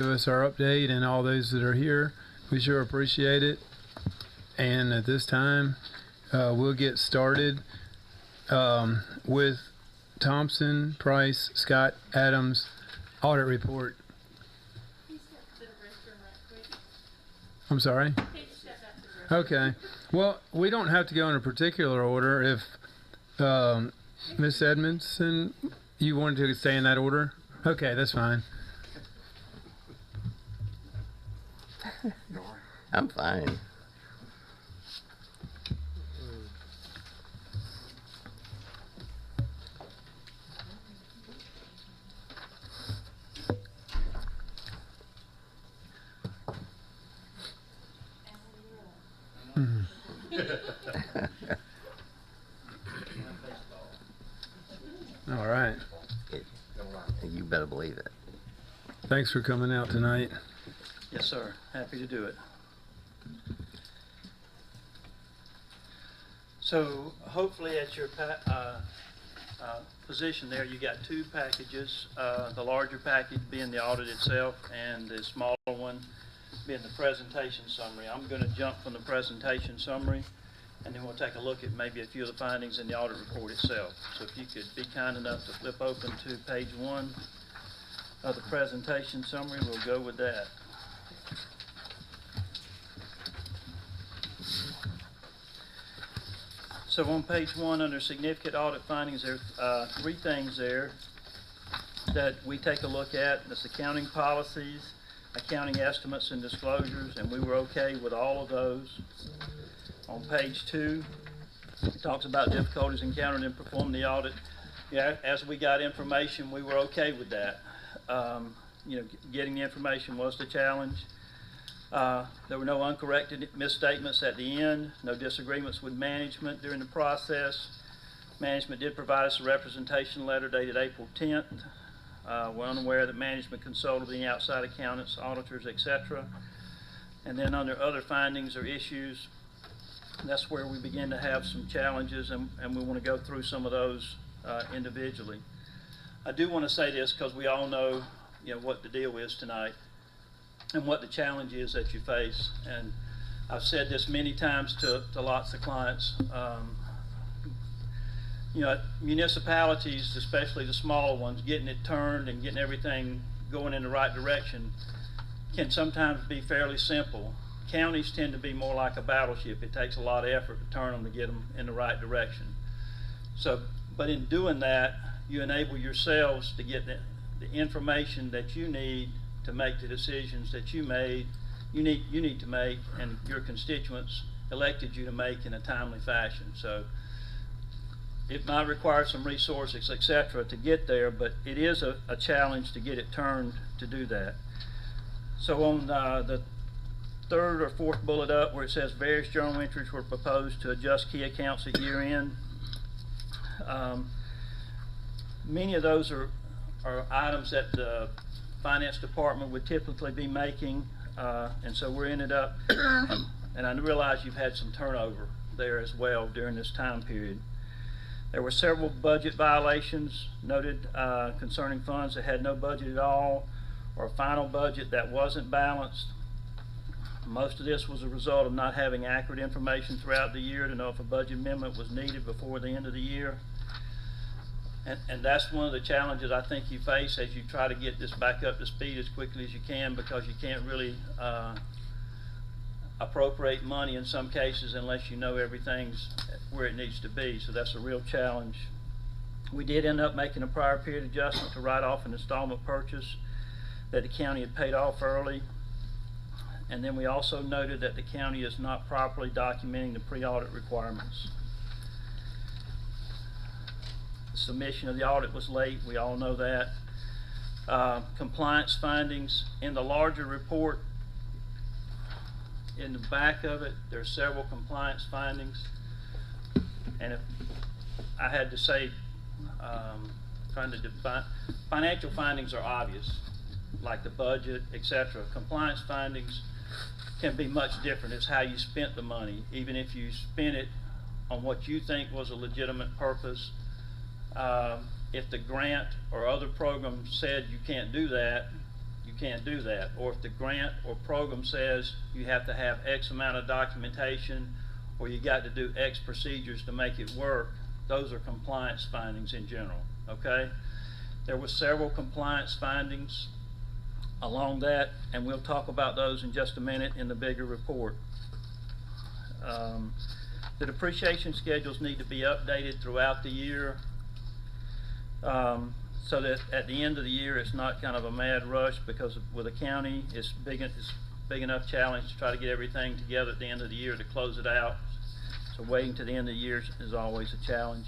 give us our update, and all those that are here. We sure appreciate it. And at this time, we'll get started with Thompson, Price, Scott, Adams audit report. I'm sorry? Okay. Well, we don't have to go in a particular order. If Miss Edmondson, you wanted to stay in that order? Okay, that's fine. I'm fine. All right. You better believe it. Thanks for coming out tonight. Yes, sir. Happy to do it. So hopefully at your position there, you got two packages. The larger package being the audit itself, and the smaller one being the presentation summary. I'm going to jump from the presentation summary, and then we'll take a look at maybe a few of the findings in the audit report itself. So if you could be kind enough to flip open to page 1 of the presentation summary, we'll go with that. So on page 1 under significant audit findings, there are 3 things there that we take a look at. That's accounting policies, accounting estimates and disclosures, and we were okay with all of those. On page 2, it talks about difficulties encountered in performing the audit. Yeah, as we got information, we were okay with that. Getting the information was the challenge. There were no uncorrected misstatements at the end, no disagreements with management during the process. Management did provide us a representation letter dated April 10th. We're unaware that management consulted with any outside accountants, auditors, etc. And then under other findings or issues, that's where we begin to have some challenges, and we want to go through some of those individually. I do want to say this because we all know, what the deal is tonight and what the challenge is that you face. And I've said this many times to lots of clients. Municipalities, especially the smaller ones, getting it turned and getting everything going in the right direction can sometimes be fairly simple. Counties tend to be more like a battleship. It takes a lot of effort to turn them to get them in the right direction. So, but in doing that, you enable yourselves to get the information that you need to make the decisions that you need to make, and your constituents elected you to make in a timely fashion. So it might require some resources, etc., to get there, but it is a challenge to get it turned to do that. So on the 3rd or 4th bullet up, where it says various journal entries were proposed to adjust key accounts at year end, many of those are items that the finance department would typically be making, and so we're ended up, and I realize you've had some turnover there as well during this time period. There were several budget violations noted concerning funds that had no budget at all, or a final budget that wasn't balanced. Most of this was a result of not having accurate information throughout the year to know if a budget amendment was needed before the end of the year. And that's one of the challenges I think you face as you try to get this back up to speed as quickly as you can, because you can't really appropriate money in some cases unless you know everything's where it needs to be. So that's a real challenge. We did end up making a prior period adjustment to write off an installment purchase that the county had paid off early. And then we also noted that the county is not properly documenting the pre-audit requirements. The submission of the audit was late, we all know that. Compliance findings in the larger report, in the back of it, there are several compliance findings. And if I had to say, trying to define, financial findings are obvious, like the budget, etc. Compliance findings can be much different. It's how you spent the money. Even if you spent it on what you think was a legitimate purpose, if the grant or other program said you can't do that, you can't do that. Or if the grant or program says you have to have X amount of documentation, or you got to do X procedures to make it work, those are compliance findings in general, okay? There were several compliance findings along that, and we'll talk about those in just a minute in the bigger report. The depreciation schedules need to be updated throughout the year, so that at the end of the year it's not kind of a mad rush, because with the county it's big enough challenge to try to get everything together at the end of the year to close it out. So waiting to the end of the year is always a challenge.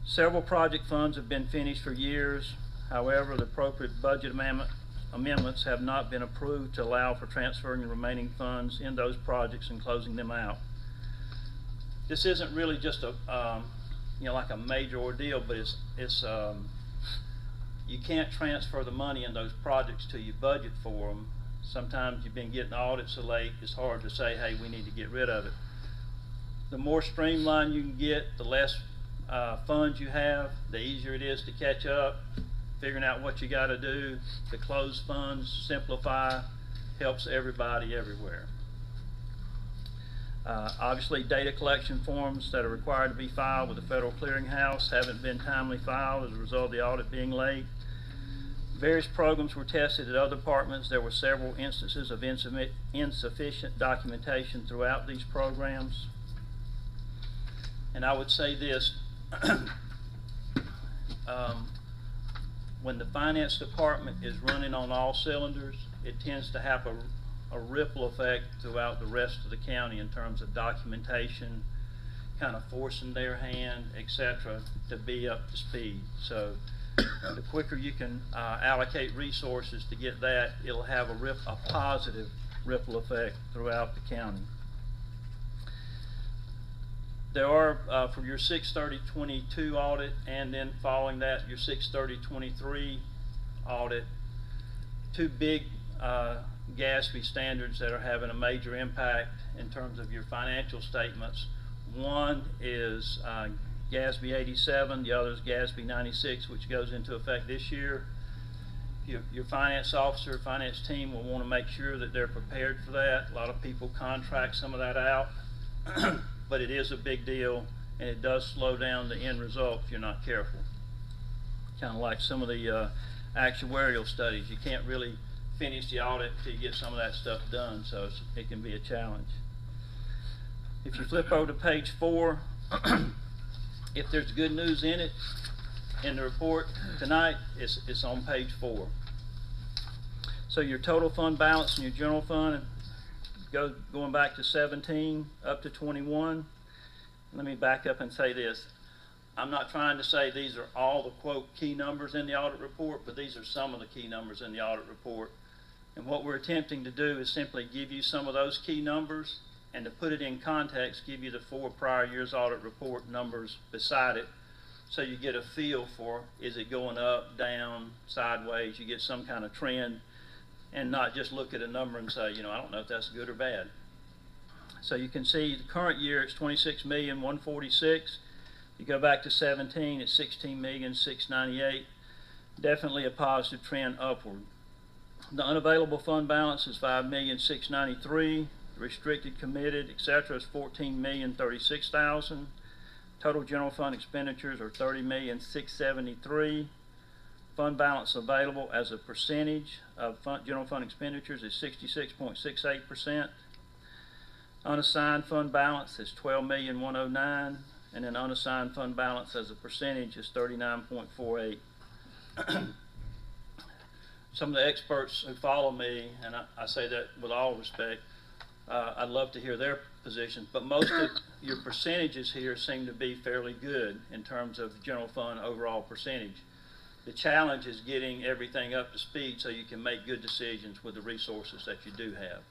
Several project funds have been finished for years. However, the appropriate budget amendments have not been approved to allow for transferring the remaining funds in those projects and closing them out. This isn't really just a like a major ordeal, but it's you can't transfer the money in those projects till you budget for them. Sometimes you've been getting audits so late, it's hard to say, hey, we need to get rid of it. The more streamlined you can get, the less funds you have, the easier it is to catch up, figuring out what you got to do to close funds, simplify, helps everybody everywhere. Obviously, data collection forms that are required to be filed with the Federal Clearinghouse haven't been timely filed as a result of the audit being late. Various programs were tested at other departments. There were several instances of insufficient documentation throughout these programs. And I would say this, when the finance department is running on all cylinders, it tends to have a ripple effect throughout the rest of the county in terms of documentation, kind of forcing their hand, etc., to be up to speed. So the quicker you can allocate resources to get that, it'll have a positive ripple effect throughout the county. There are, for your 6/30/22 audit, and then following that, your 6/30/23 audit, two big GASB standards that are having a major impact in terms of your financial statements. One is GASB 87, the other is GASB 96, which goes into effect this year. Your finance officer, finance team will want to make sure that they're prepared for that. A lot of people contract some of that out, but it is a big deal, and it does slow down the end result if you're not careful. Kind of like some of the actuarial studies. You can't really finish the audit until you get some of that stuff done, so it can be a challenge. If you flip over to page 4, if there's good news in it, in the report tonight, it's on page 4. So your total fund balance in your general fund, going back to 17 up to 21. Let me back up and say this. I'm not trying to say these are all the quote key numbers in the audit report, but these are some of the key numbers in the audit report. And what we're attempting to do is simply give you some of those key numbers, and to put it in context, give you the 4 prior years audit report numbers beside it, so you get a feel for, is it going up, down, sideways, you get some kind of trend, and not just look at a number and say, I don't know if that's good or bad. So you can see the current year it's $26,146,000. You go back to 17, it's $16,698,000. Definitely a positive trend upward. The unavailable fund balance is $5,693,000. Restricted, committed, etc. is $14,036,000. Total general fund expenditures are $30,673,000. Fund balance available as a percentage of general fund expenditures is 66.68%. Unassigned fund balance is $12,109,000, and then unassigned fund balance as a percentage is 39.48%. Some of the experts who follow me, and I say that with all respect, I'd love to hear their positions, but most of your percentages here seem to be fairly good in terms of general fund overall percentage. The challenge is getting everything up to speed so you can make good decisions with the resources that you do have.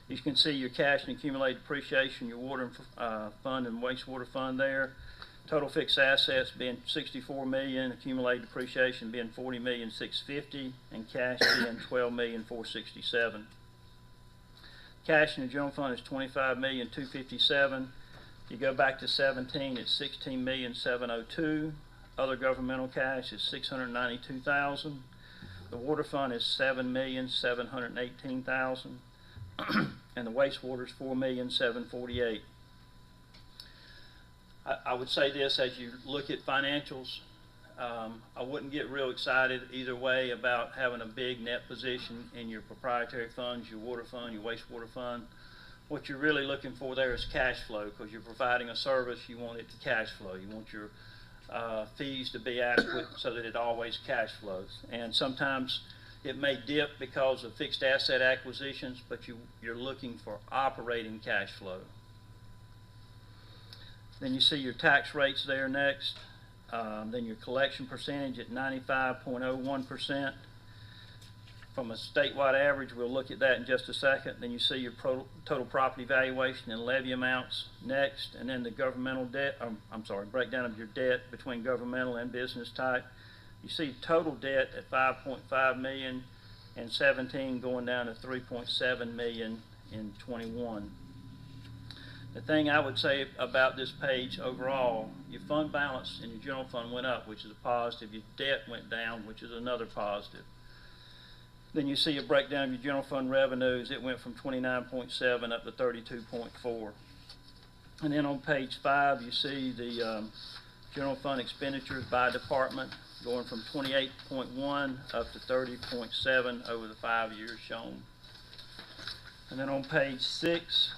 You can see your cash and accumulated depreciation, your water fund and wastewater fund there. Total fixed assets being $64 million, accumulated depreciation being $40,650,000, and cash being $12,467,000. Cash in the general fund is $25,257,000. If you go back to 17, it's $16,702,000. Other governmental cash is $692,000. The water fund is $7,718,000, and the wastewater is $4,748,000. I would say this, as you look at financials, I wouldn't get real excited either way about having a big net position in your proprietary funds, your water fund, your wastewater fund. What you're really looking for there is cash flow, because you're providing a service, you want it to cash flow. You want your fees to be adequate so that it always cash flows. And sometimes it may dip because of fixed asset acquisitions, but you're looking for operating cash flow. Then you see your tax rates there next. Then your collection percentage at 95.01%. From a statewide average, we'll look at that in just a second. Then you see your total property valuation and levy amounts next, and then the governmental debt, breakdown of your debt between governmental and business type. You see total debt at $5.5 million in 17 going down to $3.7 million in 21. The thing I would say about this page overall, your fund balance in your general fund went up, which is a positive. Your debt went down, which is another positive. Then you see a breakdown of your general fund revenues. It went from 29.7 up to 32.4. And then on page 5, you see the general fund expenditures by department going from 28.1 up to 30.7 over the 5 years shown. And then on page 6,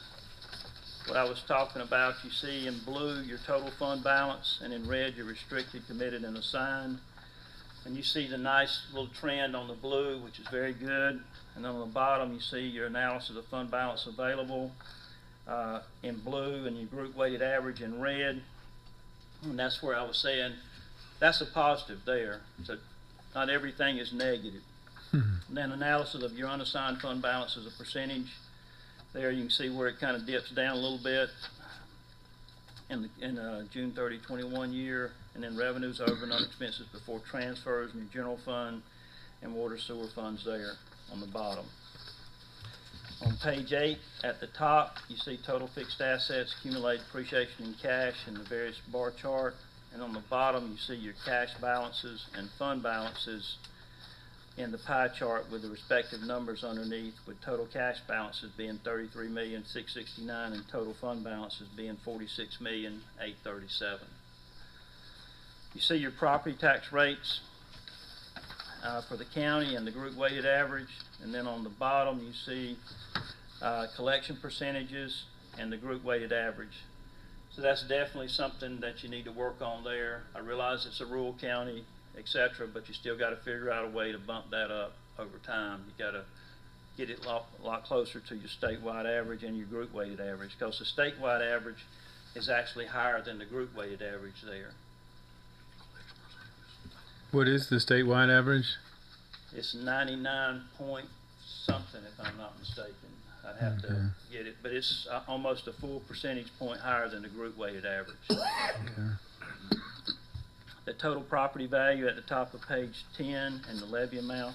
what I was talking about, you see in blue your total fund balance, and in red your restricted, committed, and assigned. And you see the nice little trend on the blue, which is very good. And then on the bottom you see your analysis of fund balance available in blue, and your group weighted average in red. And that's where I was saying that's a positive there. So not everything is negative. And then analysis of your unassigned fund balance as a percentage. There you can see where it kind of dips down a little bit in June 30, 21 year, and then revenues over and other expenses before transfers in your general fund and water sewer funds there on the bottom. On page 8 at the top, you see total fixed assets, accumulated depreciation in cash in the various bar chart, and on the bottom you see your cash balances and fund balances in the pie chart with the respective numbers underneath, with total cash balances being $33,669,000 and total fund balances being $46,837,000. You see your property tax rates for the county and the group weighted average, and then on the bottom you see collection percentages and the group weighted average. So that's definitely something that you need to work on there. I realize it's a rural county, etc., but you still got to figure out a way to bump that up over time. You got to get it a lot closer to your statewide average and your group weighted average, because the statewide average is actually higher than the group weighted average there. What is the statewide average? It's 99 point something, if I'm not mistaken. I'd have to get it, but it's almost a full percentage point higher than the group weighted average. The total property value at the top of page 10 and the levy amount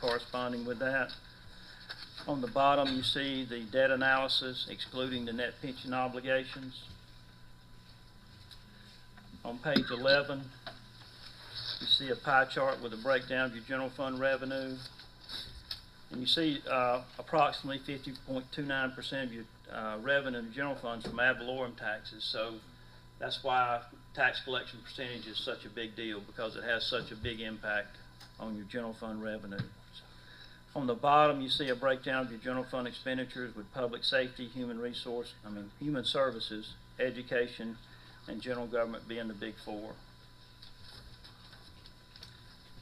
corresponding with that. On the bottom you see the debt analysis excluding the net pension obligations. On page 11 you see a pie chart with a breakdown of your general fund revenue. And you see approximately 50.29% of your revenue in the general funds from ad valorem taxes. So that's why tax collection percentage is such a big deal, because it has such a big impact on your general fund revenue. On the bottom you see a breakdown of your general fund expenditures with public safety, human services, education, and general government being the big four.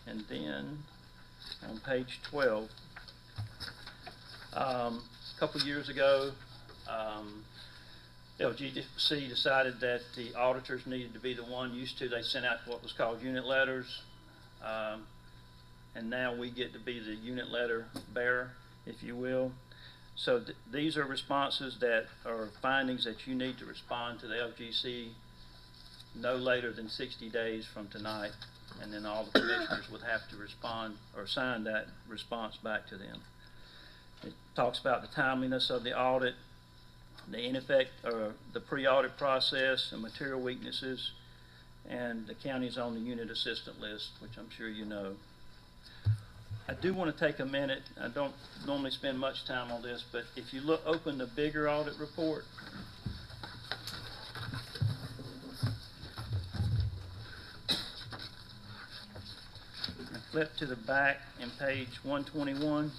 And then on page 12, a couple years ago, LGC decided that the auditors needed to be the one used to. They sent out what was called unit letters, and now we get to be the unit letter bearer, if you will. So these are responses that are findings that you need to respond to the LGC no later than 60 days from tonight, and then all the commissioners would have to respond or sign that response back to them. It talks about the timeliness of the audit, the pre-audit process, and material weaknesses, and the county's on the unit assistant list, which I'm sure you know. I do want to take a minute. I don't normally spend much time on this, but if you open the bigger audit report, and flip to the back in page 121.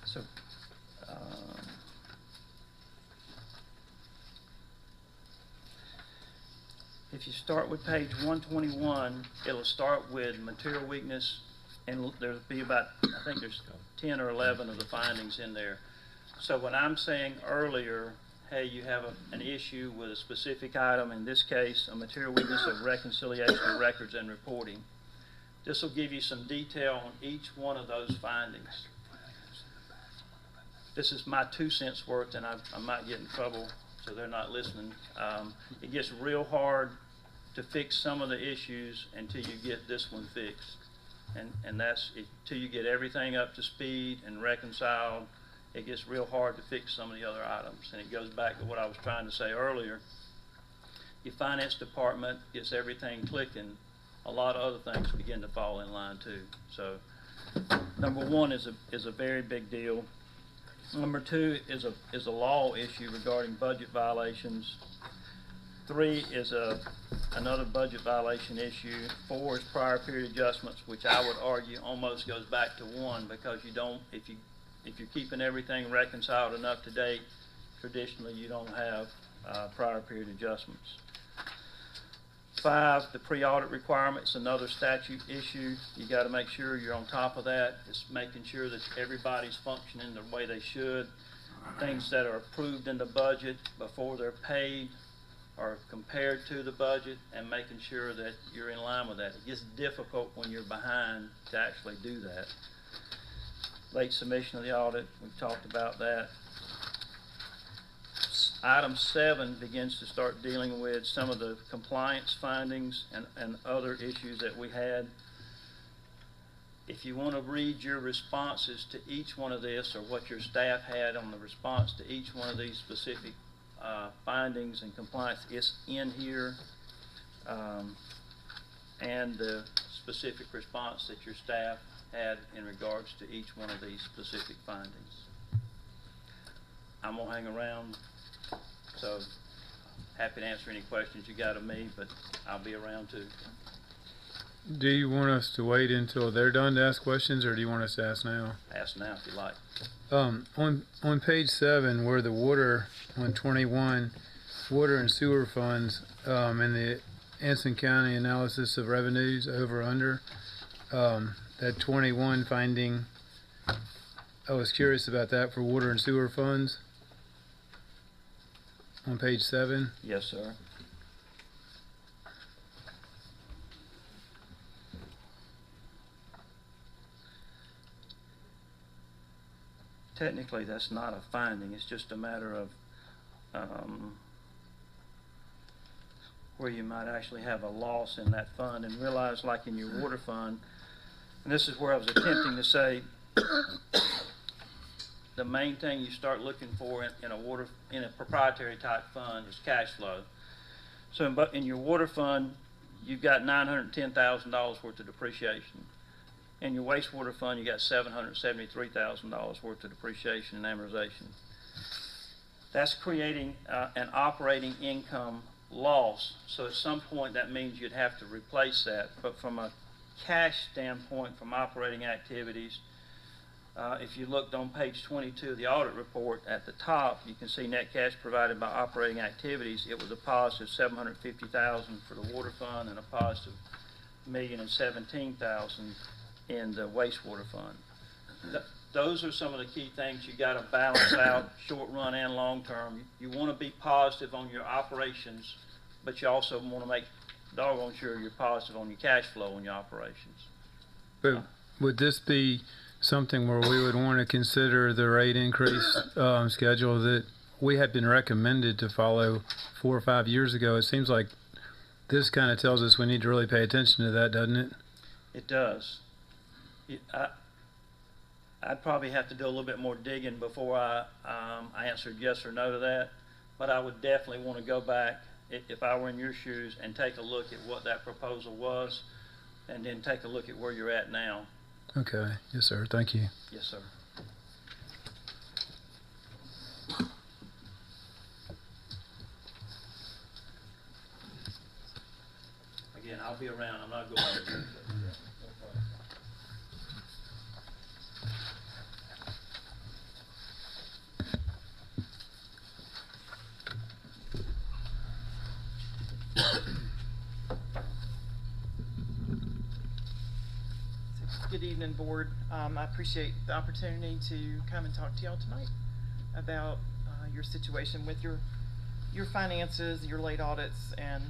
So, if you start with page 121, it'll start with material weakness, and there'll be about, I think there's 10 or 11 of the findings in there. So when I'm saying earlier, hey, you have an issue with a specific item, in this case, a material weakness of reconciliation of records and reporting, this will give you some detail on each one of those findings. This is my 2 cents worth, and I might get in trouble, so they're not listening. It gets real hard to fix some of the issues until you get this one fixed. And that's until you get everything up to speed and reconciled. It gets real hard to fix some of the other items. And it goes back to what I was trying to say earlier. Your finance department gets everything clicking, a lot of other things begin to fall in line too. So number one is a very big deal. Number two is a law issue regarding budget violations. 3 is another budget violation issue. 4 is prior period adjustments, which I would argue almost goes back to 1, because you don't, if you're keeping everything reconciled and up to date, traditionally you don't have prior period adjustments. 5, the pre-audit requirements, another statute issue. You got to make sure you're on top of that. It's making sure that everybody's functioning the way they should. Things that are approved in the budget before they're paid are compared to the budget, and making sure that you're in line with that. It gets difficult when you're behind to actually do that. Late submission of the audit, we've talked about that. Item 7 begins to start dealing with some of the compliance findings and other issues that we had. If you want to read your responses to each one of this, or what your staff had on the response to each one of these specific findings and compliance, it's in here, and the specific response that your staff had in regards to each one of these specific findings. I'm gonna hang around, so happy to answer any questions you got of me, but I'll be around too. Do you want us to wait until they're done to ask questions, or do you want us to ask now? Ask now if you like. On page 7, where the water, on 21, water and sewer funds, and the Anson County analysis of revenues over under, that 21 finding, I was curious about that for water and sewer funds on page 7. Yes, sir. Technically, that's not a finding. It's just a matter of where you might actually have a loss in that fund, and realize, like in your water fund, and this is where I was attempting to say, the main thing you start looking for in a proprietary type fund is cash flow. So in your water fund, you've got $910,000 worth of depreciation. In your wastewater fund, you got $773,000 worth of depreciation and amortization. That's creating an operating income loss. So at some point, that means you'd have to replace that. But from a cash standpoint, from operating activities, if you looked on page 22 of the audit report at the top, you can see net cash provided by operating activities. It was a positive $750,000 for the water fund, and a positive $1,017,000 in the wastewater fund. Those are some of the key things you got to balance out, short run and long term. You want to be positive on your operations, but you also want to make doggone sure you're positive on your cash flow on your operations. But would this be something where we would want to consider the rate increase schedule that we had been recommended to follow 4 or 5 years ago? It seems like this kind of tells us we need to really pay attention to that, doesn't it? It does. I'd probably have to do a little bit more digging before I answered yes or no to that. But I would definitely want to go back, if I were in your shoes, and take a look at what that proposal was, and then take a look at where you're at now. Okay, yes, sir, thank you. Yes, sir. Again, I'll be around. I'm not going to. Good evening, board. I appreciate the opportunity to come and talk to y'all tonight about your situation with your finances, your late audits, and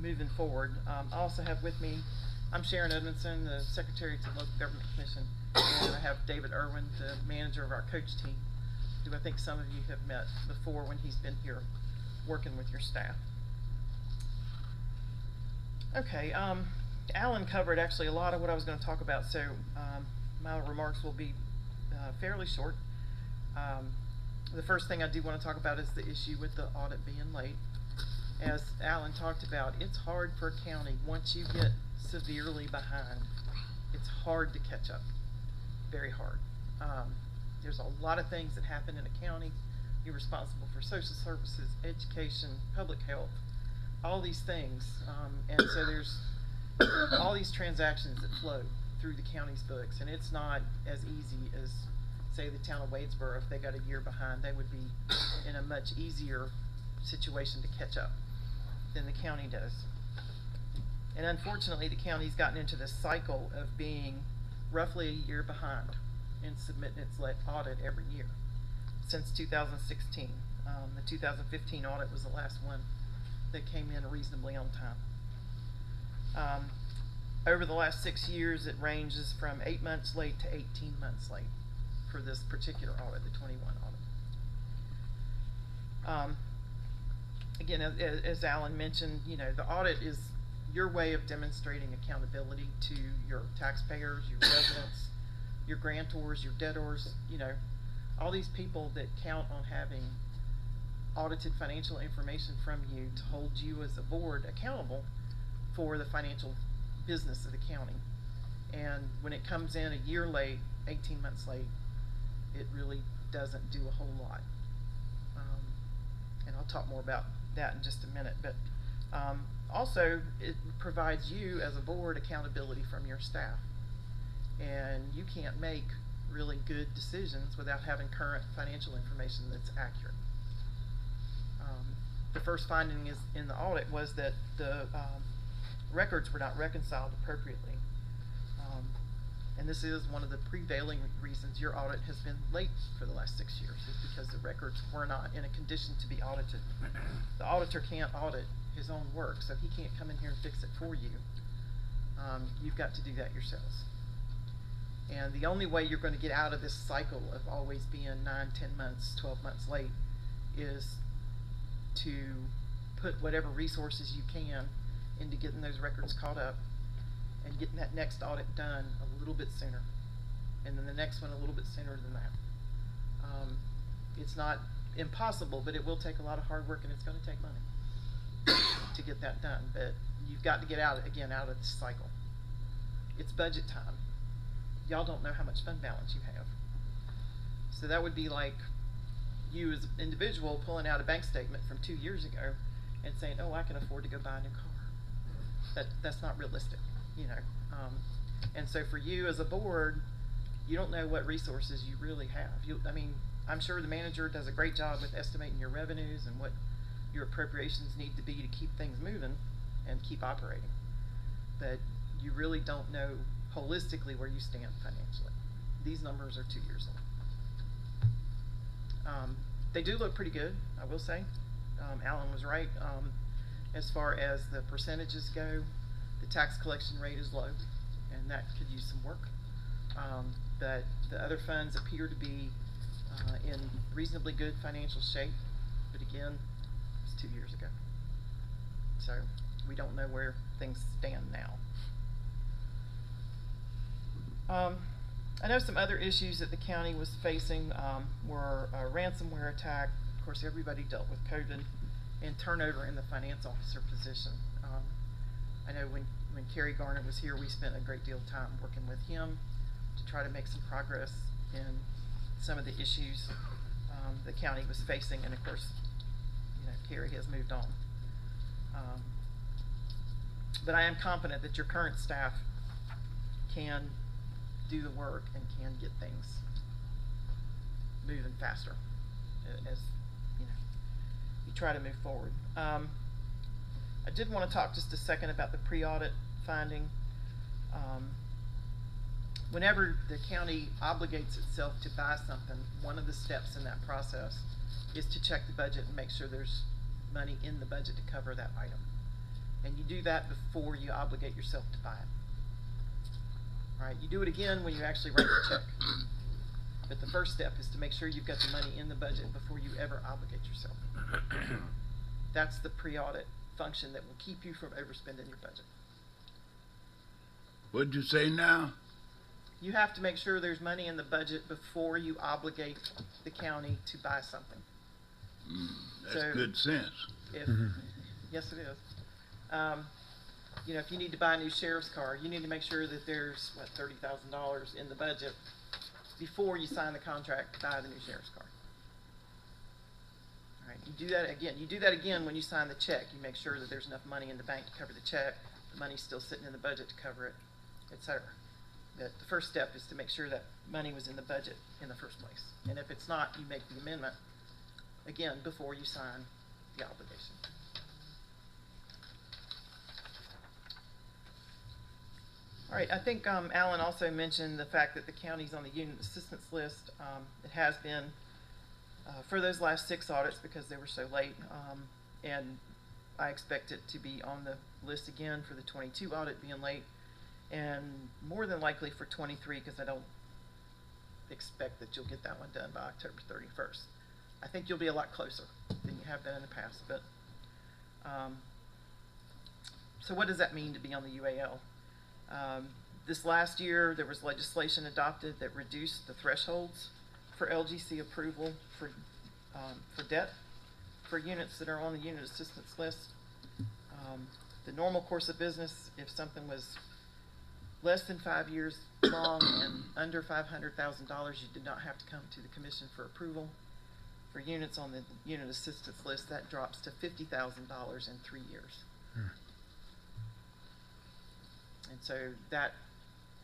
moving forward. I also have with me, I'm Sharon Edmondson, the Secretary to the Local Government Commission, and I have David Irwin, the manager of our coach team, who I think some of you have met before when he's been here working with your staff. Okay, Alan covered actually a lot of what I was going to talk about, so my remarks will be fairly short. The first thing I do want to talk about is the issue with the audit being late. As Alan talked about, it's hard for a county, once you get severely behind, it's hard to catch up, very hard. There's a lot of things that happen in a county. You're responsible for social services, education, public health, all these things, and so there's all these transactions that flow through the county's books, and it's not as easy as, say, the town of Wadesboro. If they got a year behind, they would be in a much easier situation to catch up than the county does. And unfortunately, the county's gotten into this cycle of being roughly a year behind in submitting its audit every year since 2016. The 2015 audit was the last one that came in reasonably on time. Over the last 6 years, it ranges from 8 months late to 18 months late for this particular audit, the 21 audit. Again, as Alan mentioned, you know, the audit is your way of demonstrating accountability to your taxpayers, your residents, your grantors, your debtors, you know, all these people that count on having audited financial information from you to hold you as a board accountable for the financial business of the county. And when it comes in a year late, 18 months late, it really doesn't do a whole lot. And I'll talk more about that in just a minute, but also it provides you as a board accountability from your staff. And you can't make really good decisions without having current financial information that's accurate. The first finding is in the audit was that the records were not reconciled appropriately. And this is one of the prevailing reasons your audit has been late for the last 6 years, is because the records were not in a condition to be audited. The auditor can't audit his own work, so he can't come in here and fix it for you. You've got to do that yourselves. And the only way you're going to get out of this cycle of always being 9, 10 months, 12 months late is to put whatever resources you can into getting those records caught up and getting that next audit done a little bit sooner, and then the next one a little bit sooner than that. It's not impossible, but it will take a lot of hard work, and it's going to take money to get that done. But you've got to get out of this cycle. It's budget time. Y'all don't know how much fund balance you have. So that would be like you as an individual pulling out a bank statement from 2 years ago and saying, oh, I can afford to go buy a new car. That's not realistic, you know. And so for you as a board, you don't know what resources you really have. I mean, I'm sure the manager does a great job with estimating your revenues and what your appropriations need to be to keep things moving and keep operating. But you really don't know holistically where you stand financially. These numbers are 2 years old. They do look pretty good, I will say. Alan was right. As far as the percentages go, the tax collection rate is low, and that could use some work. But the other funds appear to be in reasonably good financial shape, but again, it was 2 years ago. So we don't know where things stand now. I know some other issues that the county was facing were a ransomware attack. Of course, everybody dealt with COVID, and turnover in the finance officer position. I know when Kerry Garner was here, we spent a great deal of time working with him to try to make some progress in some of the issues the county was facing, and of course, you know, Kerry has moved on. But I am confident that your current staff can do the work and can get things moving faster as you know you try to move forward. I did want to talk just a second about the pre-audit finding. Whenever the county obligates itself to buy something, one of the steps in that process is to check the budget and make sure there's money in the budget to cover that item. And you do that before you obligate yourself to buy it. All right, you do it again when you actually write the check. But the first step is to make sure you've got the money in the budget before you ever obligate yourself. That's the pre-audit function that will keep you from overspending your budget. What'd you say now? You have to make sure there's money in the budget before you obligate the county to buy something. That's So, good sense. If, yes, it is. You know, if you need to buy a new sheriff's car, you need to make sure that there's, what, $30,000 in the budget before you sign the contract to buy the new sheriff's car. All right, you do that again. You do that again when you sign the check. You make sure that there's enough money in the bank to cover the check, the money's still sitting in the budget to cover it, etc. The first step is to make sure that money was in the budget in the first place. And if it's not, you make the amendment, again, before you sign the obligation. All right, I think Alan also mentioned the fact that the county's on the unit assistance list. It has been for those last 6 audits because they were so late, and I expect it to be on the list again for the 22 audit being late, and more than likely for 23 because I don't expect that you'll get that one done by October 31st. I think you'll be a lot closer than you have been in the past, but so what does that mean to be on the UAL? This last year, there was legislation adopted that reduced the thresholds for LGC approval for debt for units that are on the unit assistance list. The normal course of business, if something was less than 5 years long and under $500,000, you did not have to come to the commission for approval. For units on the unit assistance list, that drops to $50,000 in 3 years. And so that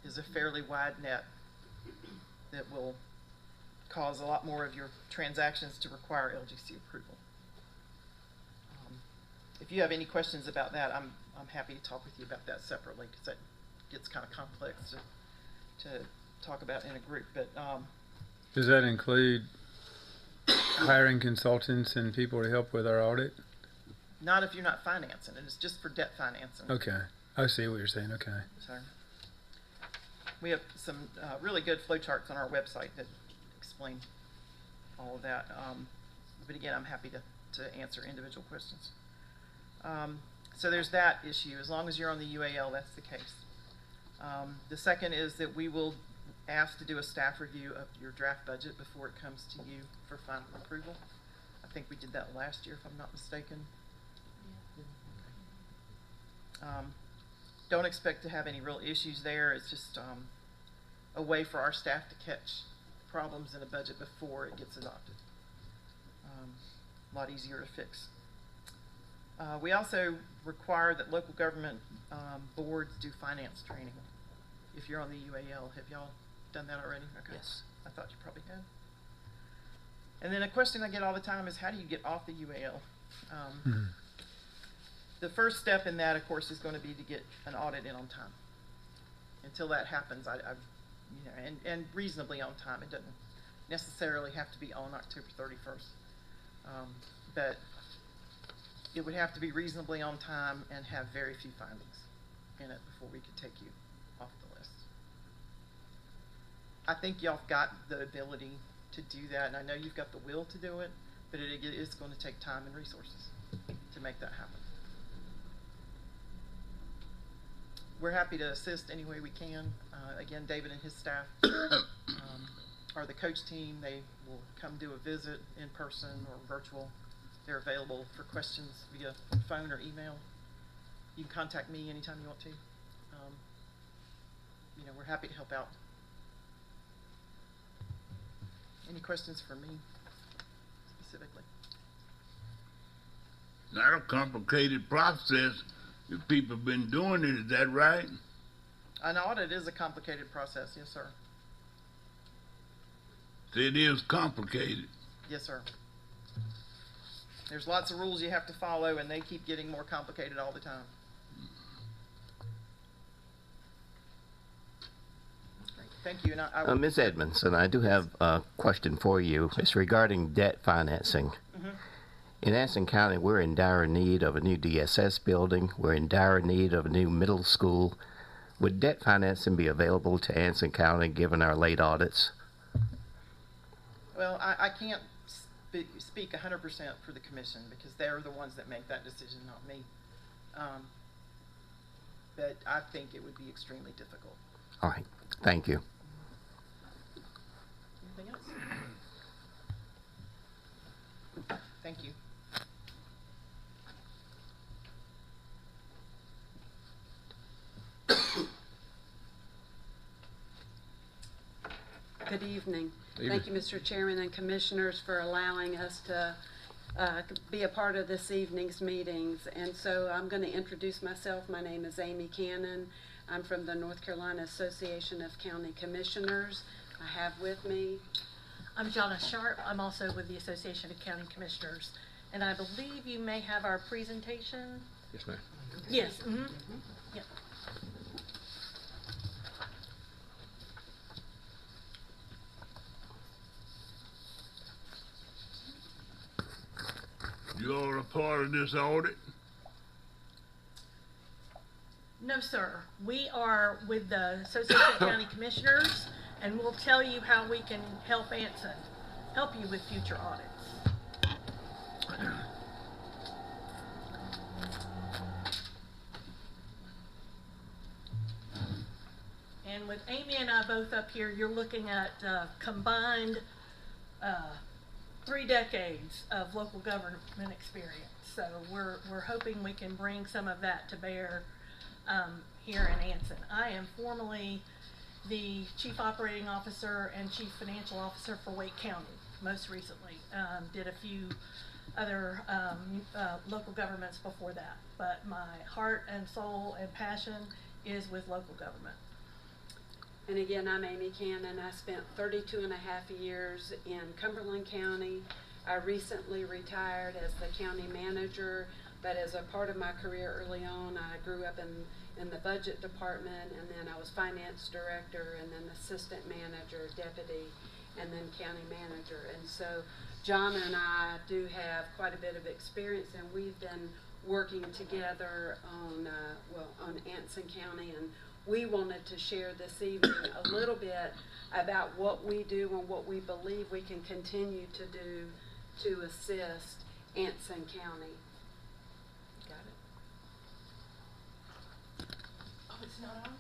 is a fairly wide net that will cause a lot more of your transactions to require LGC approval. If you have any questions about that, I'm happy to talk with you about that separately because that gets kind of complex to talk about in a group. But does that include hiring consultants and people to help with our audit? Not if you're not financing it. It's just for debt financing. Okay. I see what you're saying. Okay. So we have some really good flowcharts on our website that explain all of that. But again, I'm happy to answer individual questions. So there's that issue. As long as you're on the UAL, that's the case. The second is that we will ask to do a staff review of your draft budget before it comes to you for final approval. I think we did that last year, if I'm not mistaken. Don't expect to have any real issues there. It's just a way for our staff to catch problems in a budget before it gets adopted. A lot easier to fix. We also require that local government boards do finance training. If you're on the UAL, have y'all done that already? Okay. Yes. I thought you probably had. And then a question I get all the time is, how do you get off the UAL? The first step in that, of course, is going to be to get an audit in on time. Until that happens, you know, and reasonably on time. It doesn't necessarily have to be on October 31st, but it would have to be reasonably on time and have very few findings in it before we could take you off the list. I think y'all got the ability to do that, and I know you've got the will to do it, but it is going to take time and resources to make that happen. we're happy to assist any way we can. Again, David and his staff are the coach team. They will come do a visit in person or virtual. They're available for questions via phone or email. You can contact me anytime you want to. You know, we're happy to help out. Any questions for me specifically? Not a complicated process. If people have been doing it, is that right? An audit is a complicated process, yes, sir. It is complicated. Yes, sir. There's lots of rules you have to follow, and they keep getting more complicated all the time. Great. Thank you. And I Ms. Edmondson, I do have a question for you. It's regarding debt financing. In Anson County, we're in dire need of a new DSS building. We're in dire need of a new middle school. Would debt financing be available to Anson County given our late audits? Well, I can't speak 100% for the commission because they're the ones that make that decision, not me. But I think it would be extremely difficult. All right. Thank you. Anything else? Thank you. Good evening. Thank you, Mr. Chairman and Commissioners, for allowing us to be a part of this evening's meetings. And so I'm going to introduce myself. My name is Amy Cannon. I'm from the North Carolina Association of County Commissioners. I have with me. I'm Jonna Sharp. I'm also with the Association of County Commissioners. And I believe you may have our presentation. Yes, ma'am. Yes. Yep. You all are part of this audit? No, sir. We are with the Association of County Commissioners, and we'll tell you how we can help you with future audits. And with Amy and I both up here, you're looking at combined 3 decades of local government experience. So we're hoping we can bring some of that to bear here in Anson. I am formerly the Chief Operating Officer and Chief Financial Officer for Wake County, most recently. Did a few other local governments before that. But my heart and soul and passion is with local government. And again, I'm Amy Cannon. I spent 32 and a half years in Cumberland County. I recently retired as the county manager, but as a part of my career early on, I grew up in the budget department, and then I was finance director, and then assistant manager, deputy, and then county manager. And so John and I do have quite a bit of experience, and we've been working together on Anson County, and we wanted to share this evening a little bit about what we do and what we believe we can continue to do to assist Anson County. Got it? Oh, it's not on?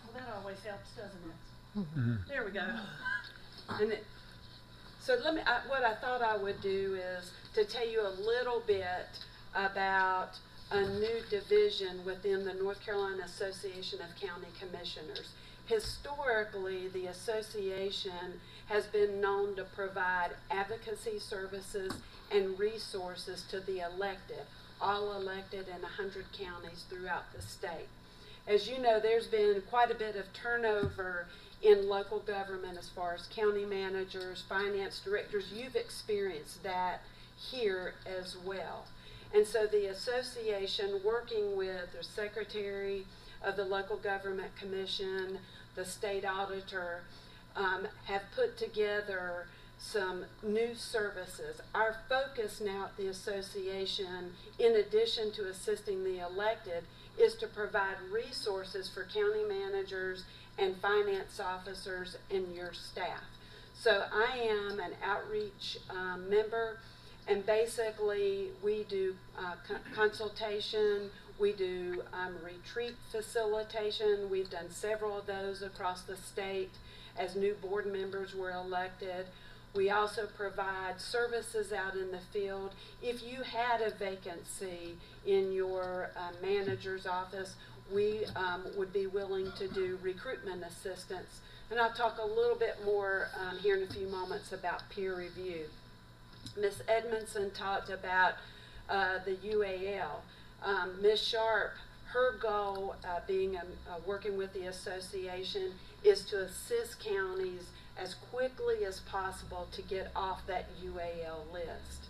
Well, that always helps, doesn't it? There we go. And so what I thought I would do is to tell you a little bit about a new division within the North Carolina Association of County Commissioners. Historically, the association has been known to provide advocacy services and resources to the elected, all elected in 100 counties throughout the state. As you know, there's been quite a bit of turnover in local government as far as county managers, finance directors. You've experienced that here as well. And so the association, working with the secretary of the local government commission, the state auditor, have put together some new services. Our focus now at the association, in addition to assisting the elected, is to provide resources for county managers and finance officers and your staff. So I am an outreach member. And basically, we do consultation, We do retreat facilitation. We've done several of those across the state as new board members were elected. We also provide services out in the field. If you had a vacancy in your manager's office, we would be willing to do recruitment assistance. And I'll talk a little bit more here in a few moments about peer review. Ms. Edmondson talked about the UAL. Ms. Sharp, her goal being working with the association is to assist counties as quickly as possible to get off that UAL list.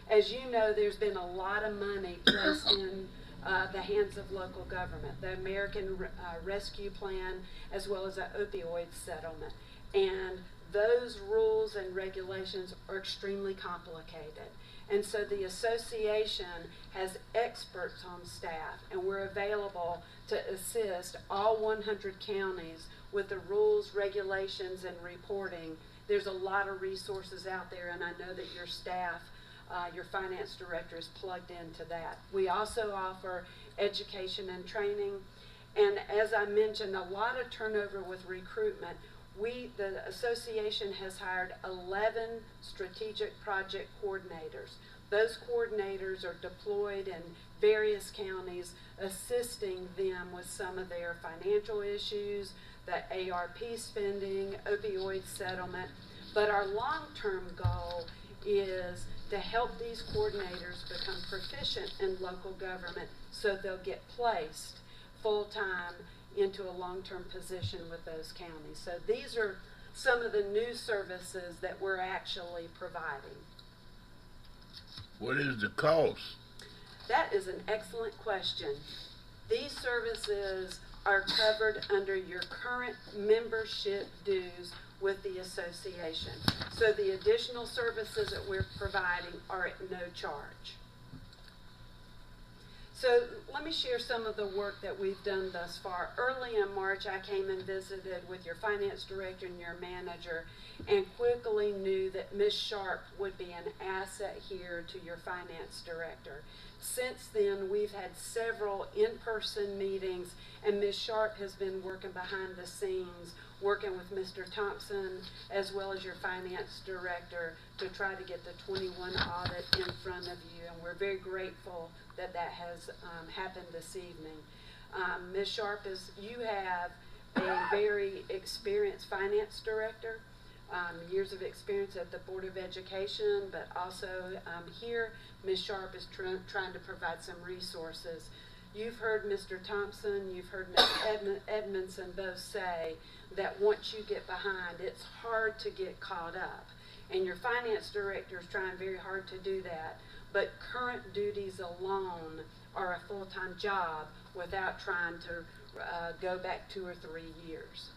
As you know, there's been a lot of money placed in the hands of local government, the American Rescue Plan, as well as the opioid settlement. And those rules and regulations are extremely complicated. And so the association has experts on staff, and we're available to assist all 100 counties with the rules, regulations, and reporting. There's a lot of resources out there, and I know that your staff, your finance director, is plugged into that. We also offer education and training, and as I mentioned, a lot of turnover with recruitment. The association has hired 11 strategic project coordinators. Those coordinators are deployed in various counties, assisting them with some of their financial issues, the ARP spending, opioid settlement. But our long-term goal is to help these coordinators become proficient in local government so they'll get placed full-time into a long-term position with those counties. So these are some of the new services that we're actually providing. What is the cost? That is an excellent question. These services are covered under your current membership dues with the association. So the additional services that we're providing are at no charge. So let me share some of the work that we've done thus far. Early in March, I came and visited with your finance director and your manager, and quickly knew that Ms. Sharp would be an asset here to your finance director. Since then, we've had several in-person meetings, and Ms. Sharp has been working behind the scenes, working with Mr. Thompson as well as your finance director to try to get the 21 audit in front of you, and we're very grateful that that has happened this evening. Ms. Sharp, you have a very experienced finance director, years of experience at the Board of Education, but also here, Ms. Sharp is trying to provide some resources. You've heard Mr. Thompson, you've heard Ms. Edmondson both say that once you get behind, it's hard to get caught up. And your finance director is trying very hard to do that. But current duties alone are a full-time job without trying to go back 2 or 3 years.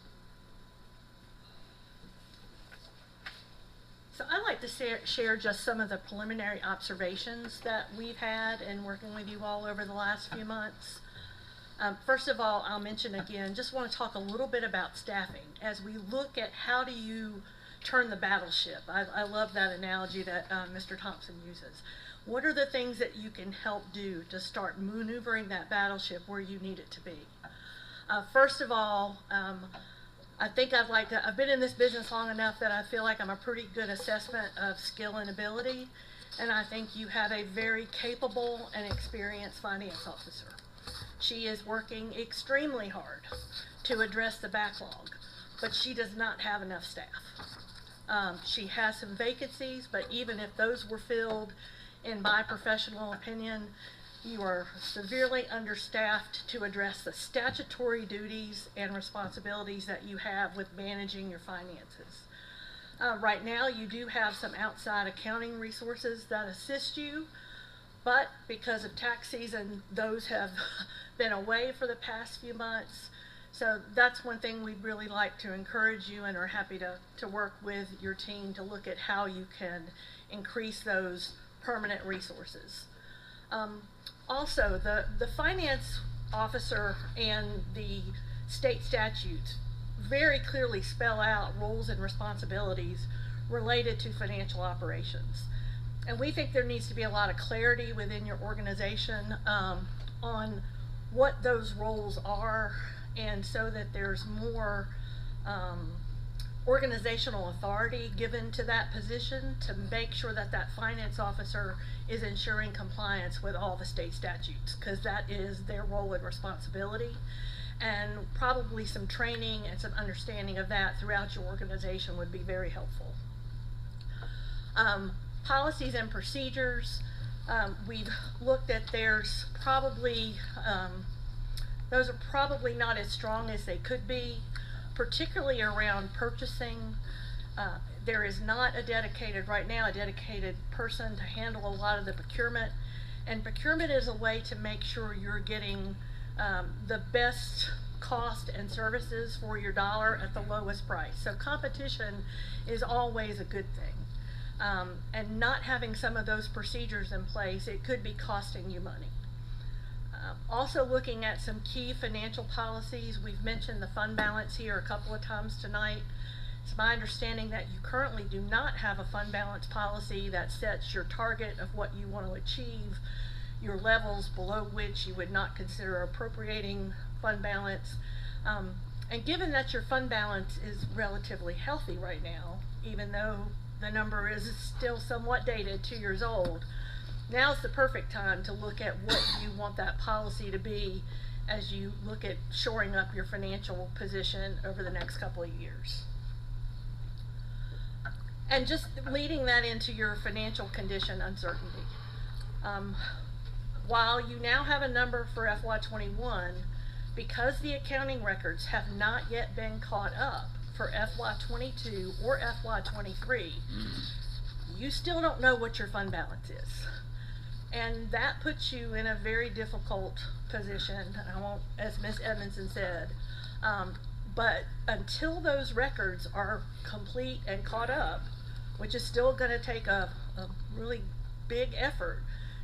So I'd like to share just some of the preliminary observations that we've had in working with you all over the last few months. First of all, I'll mention again, just want to talk a little bit about staffing as we look at how do you turn the battleship. I love that analogy that Mr. Thompson uses. What are the things that you can help do to start maneuvering that battleship where you need it to be? First of all, I think I've been in this business long enough that I feel like I'm a pretty good assessment of skill and ability, and I think you have a very capable and experienced finance officer. She is working extremely hard to address the backlog, but she does not have enough staff. She has some vacancies, but even if those were filled, in my professional opinion, you are severely understaffed to address the statutory duties and responsibilities that you have with managing your finances. Right now, you do have some outside accounting resources that assist you, but because of tax season, those have been away for the past few months. So that's one thing we'd really like to encourage you and are happy to work with your team to look at how you can increase those permanent resources. Also, the finance officer and the state statutes very clearly spell out roles and responsibilities related to financial operations. And we think there needs to be a lot of clarity within your organization on what those roles are, and so that there's more organizational authority given to that position to make sure that that finance officer is ensuring compliance with all the state statutes, because that is their role and responsibility. And probably some training and some understanding of that throughout your organization would be very helpful. Policies and procedures, we've looked at, there's probably, those are probably not as strong as they could be, particularly around purchasing. There is not a dedicated, right now, a dedicated person to handle a lot of the procurement. And procurement is a way to make sure you're getting the best cost and services for your dollar at the lowest price. So competition is always a good thing. And not having some of those procedures in place, it could be costing you money. Also looking at some key financial policies. We've mentioned the fund balance here a couple of times tonight. It's my understanding that you currently do not have a fund balance policy that sets your target of what you want to achieve, your levels below which you would not consider appropriating fund balance. And given that your fund balance is relatively healthy right now, even though the number is still somewhat dated, 2 years old, now's the perfect time to look at what you want that policy to be as you look at shoring up your financial position over the next couple of years. And just leading that into your financial condition uncertainty. While you now have a number for FY21, because the accounting records have not yet been caught up for FY22 or FY23, you still don't know what your fund balance is. And that puts you in a very difficult position, and I won't, as Ms. Edmondson said, but until those records are complete and caught up, which is still going to take a really big effort,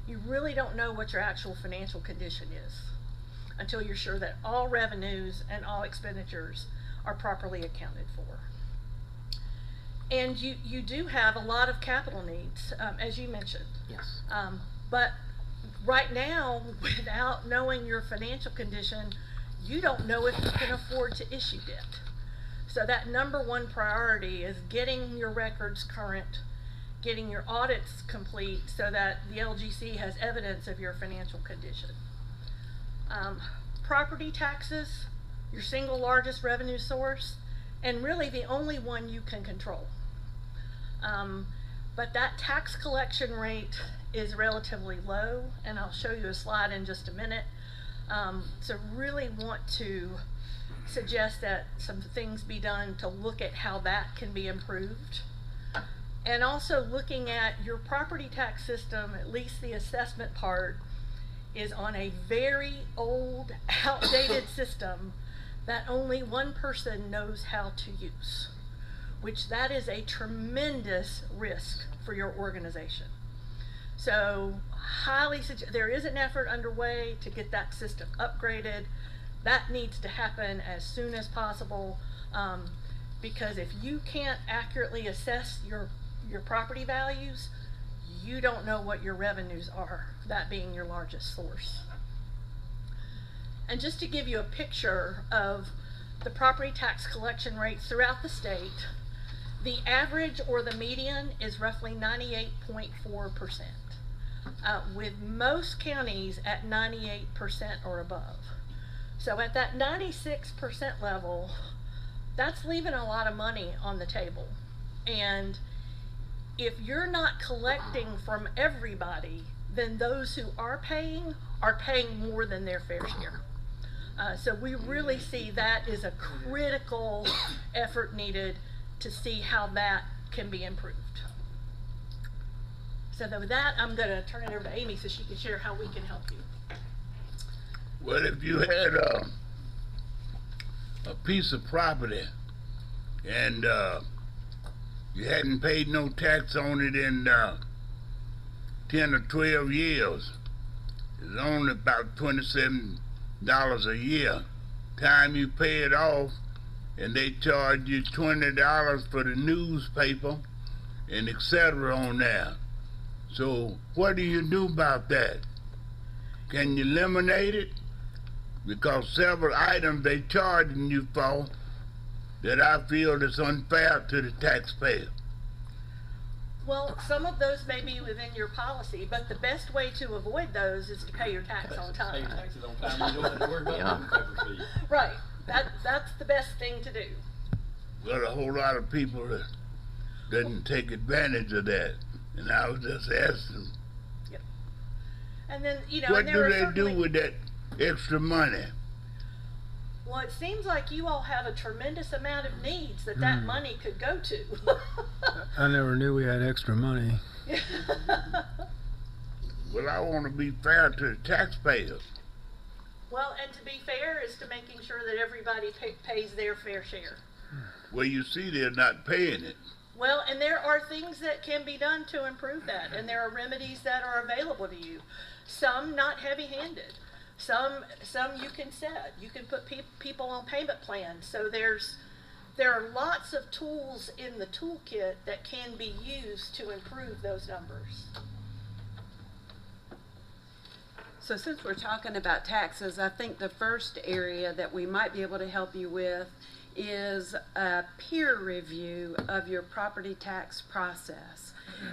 you really don't know what your actual financial condition is until you're sure that all revenues and all expenditures are properly accounted for. And you do have a lot of capital needs, as you mentioned. Yes. But right now, without knowing your financial condition, you don't know if you can afford to issue debt. So that #1 priority is getting your records current, getting your audits complete so that the LGC has evidence of your financial condition. Property taxes, your single largest revenue source, and really the only one you can control. But that tax collection rate is relatively low, and I'll show you a slide in just a minute. So really want to suggest that some things be done to look at how that can be improved. And also looking at your property tax system, at least the assessment part, is on a very old, outdated system that only one person knows how to use, which that is a tremendous risk for your organization. So highly suggest, there is an effort underway to get that system upgraded. That needs to happen as soon as possible, because if you can't accurately assess your property values, you don't know what your revenues are, that being your largest source. And just to give you a picture of the property tax collection rates throughout the state, the average or the median is roughly 98.4%, with most counties at 98% or above. So at that 96% level, that's leaving a lot of money on the table. And if you're not collecting from everybody, then those who are paying more than their fair share. So we really see that is a critical effort needed to see how that can be improved. So with that, I'm going to turn it over to Amy so she can share how we can help you. Well, if you had a piece of property and you hadn't paid no tax on it in 10 or 12 years, it's only about $27 a year. Time you pay it off, and they charge you $20 for the newspaper and etc. on there. So what do you do about that? Can you eliminate it? Because several items they charging you for that I feel is unfair to the taxpayer. Well, some of those may be within your policy, but the best way to avoid those is to pay your tax on Pay your time. taxes on time, you don't have to worry about Yeah. the newspaper fee. Right, that's the best thing to do. Well, a whole lot of people that doesn't take advantage of that. And I was just asking, And then, you know, what and there do are they do certainly, with that extra money? well, it seems like you all have a tremendous amount of needs that money could go to. I never knew we had extra money. Well, I want to be fair to the taxpayers. Well, and to be fair is to making sure that everybody pays their fair share. Well, you see they're not paying it. Well, and there are things that can be done to improve that, and there are remedies that are available to you. Some not heavy-handed. Some you can set. You can put people on payment plans. So there are lots of tools in the toolkit that can be used to improve those numbers. So since we're talking about taxes, I think the first area that we might be able to help you with is a peer review of your property tax process.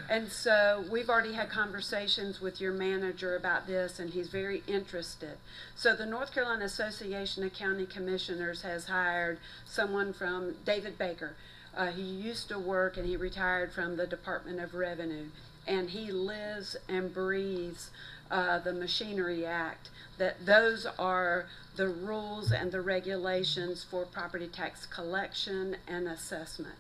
And so we've already had conversations with your manager about this, and he's very interested. So the North Carolina Association of County Commissioners has hired someone from David Baker. He used to work and he retired from the Department of Revenue, and he lives and breathes the Machinery Act, that those are the rules and the regulations for property tax collection and assessment.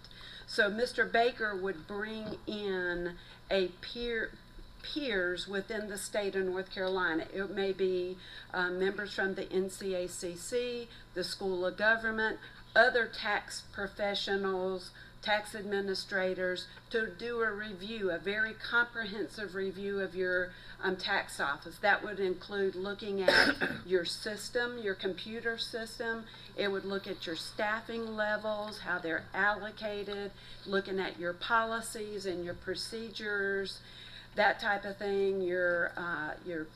So Mr. Baker would bring in a peers within the state of North Carolina. It may be members from the NCACC, the School of Government, other tax professionals, tax administrators, to do a review, a very comprehensive review of your tax office. That would include looking at your system, your computer system. It would look at your staffing levels, how they're allocated, looking at your policies and your procedures, that type of thing, your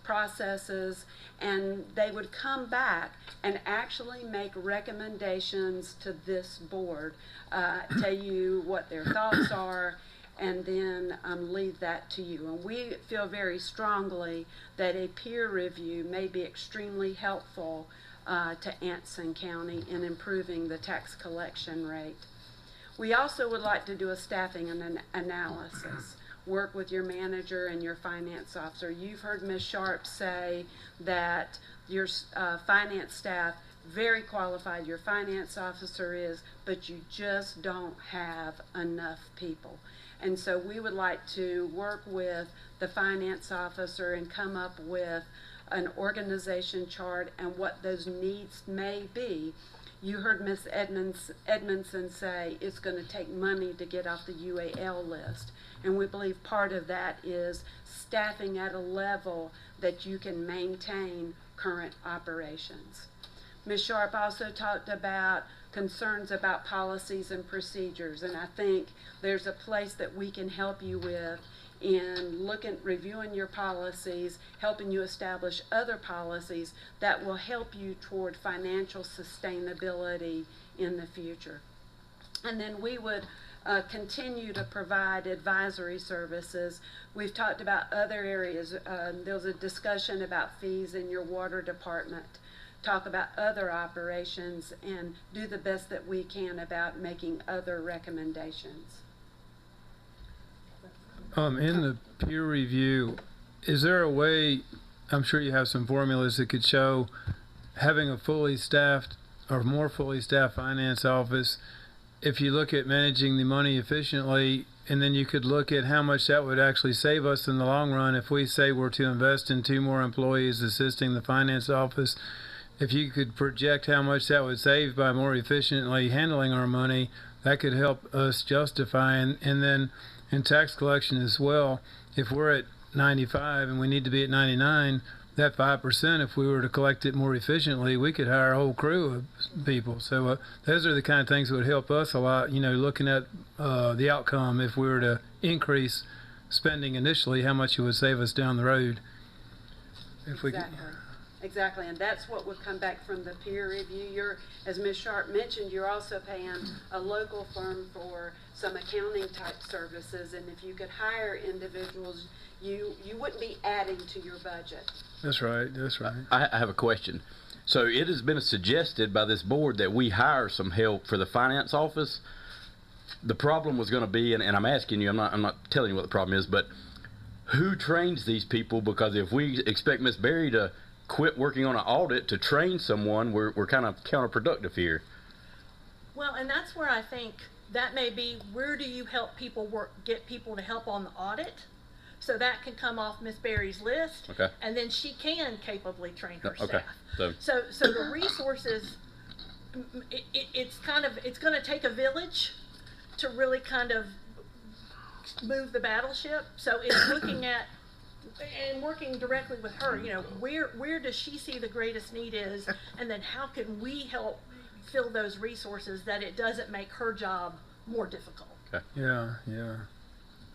processes, and they would come back and actually make recommendations to this board, tell you what their thoughts are, and then leave that to you. And we feel very strongly that a peer review may be extremely helpful to Anson County in improving the tax collection rate. We also would like to do a staffing analysis. Work with your manager and your finance officer. You've heard Ms. Sharp say that your finance staff, very qualified, your finance officer is, but you just don't have enough people. And so we would like to work with the finance officer and come up with an organization chart and what those needs may be. You heard Ms. Edmondson say it's going to take money to get off the UAL list. And we believe part of that is staffing at a level that you can maintain current operations. Ms. Sharp also talked about concerns about policies and procedures, and I think there's a place that we can help you with in reviewing your policies, helping you establish other policies that will help you toward financial sustainability in the future. And then we would continue to provide advisory services. We've talked about other areas. There was a discussion about fees in your water department. Talk about other operations and do the best that we can about making other recommendations. In the peer review, is there a way, I'm sure you have some formulas that could show having a fully staffed or more fully staffed finance office, if you look at managing the money efficiently, and then you could look at how much that would actually save us in the long run if we say we're to invest in 2 more employees assisting the finance office. If you could project how much that would save by more efficiently handling our money, that could help us justify. And then in tax collection as well, if we're at 95 and we need to be at 99, that 5%, if we were to collect it more efficiently, we could hire a whole crew of people. So those are the kind of things that would help us a lot, you know, looking at the outcome if we were to increase spending initially, how much it would save us down the road. If we could, Exactly, and that's what would come back from the peer review. As Ms. Sharp mentioned, you're also paying a local firm for some accounting type services, and if you could hire individuals, you wouldn't be adding to your budget. that's right, that's right. I have a question. So it has been suggested by this board that we hire some help for the finance office. The problem was going to be, and I'm asking you, I'm not telling you what the problem is, but who trains these people? Because if we expect Miss Berry to quit working on an audit to train someone, we're kind of counterproductive here. Well, and that's where I think that may be, where do you help people get people to help on the audit? So that can come off Miss Berry's list. Okay. And then she can capably train her Okay. staff. So the resources, it's going to take a village to really kind of move the battleship. So it's looking at and working directly with her, you know, where does she see the greatest need is, and then how can we help fill those resources that it doesn't make her job more difficult. Okay. Yeah, yeah.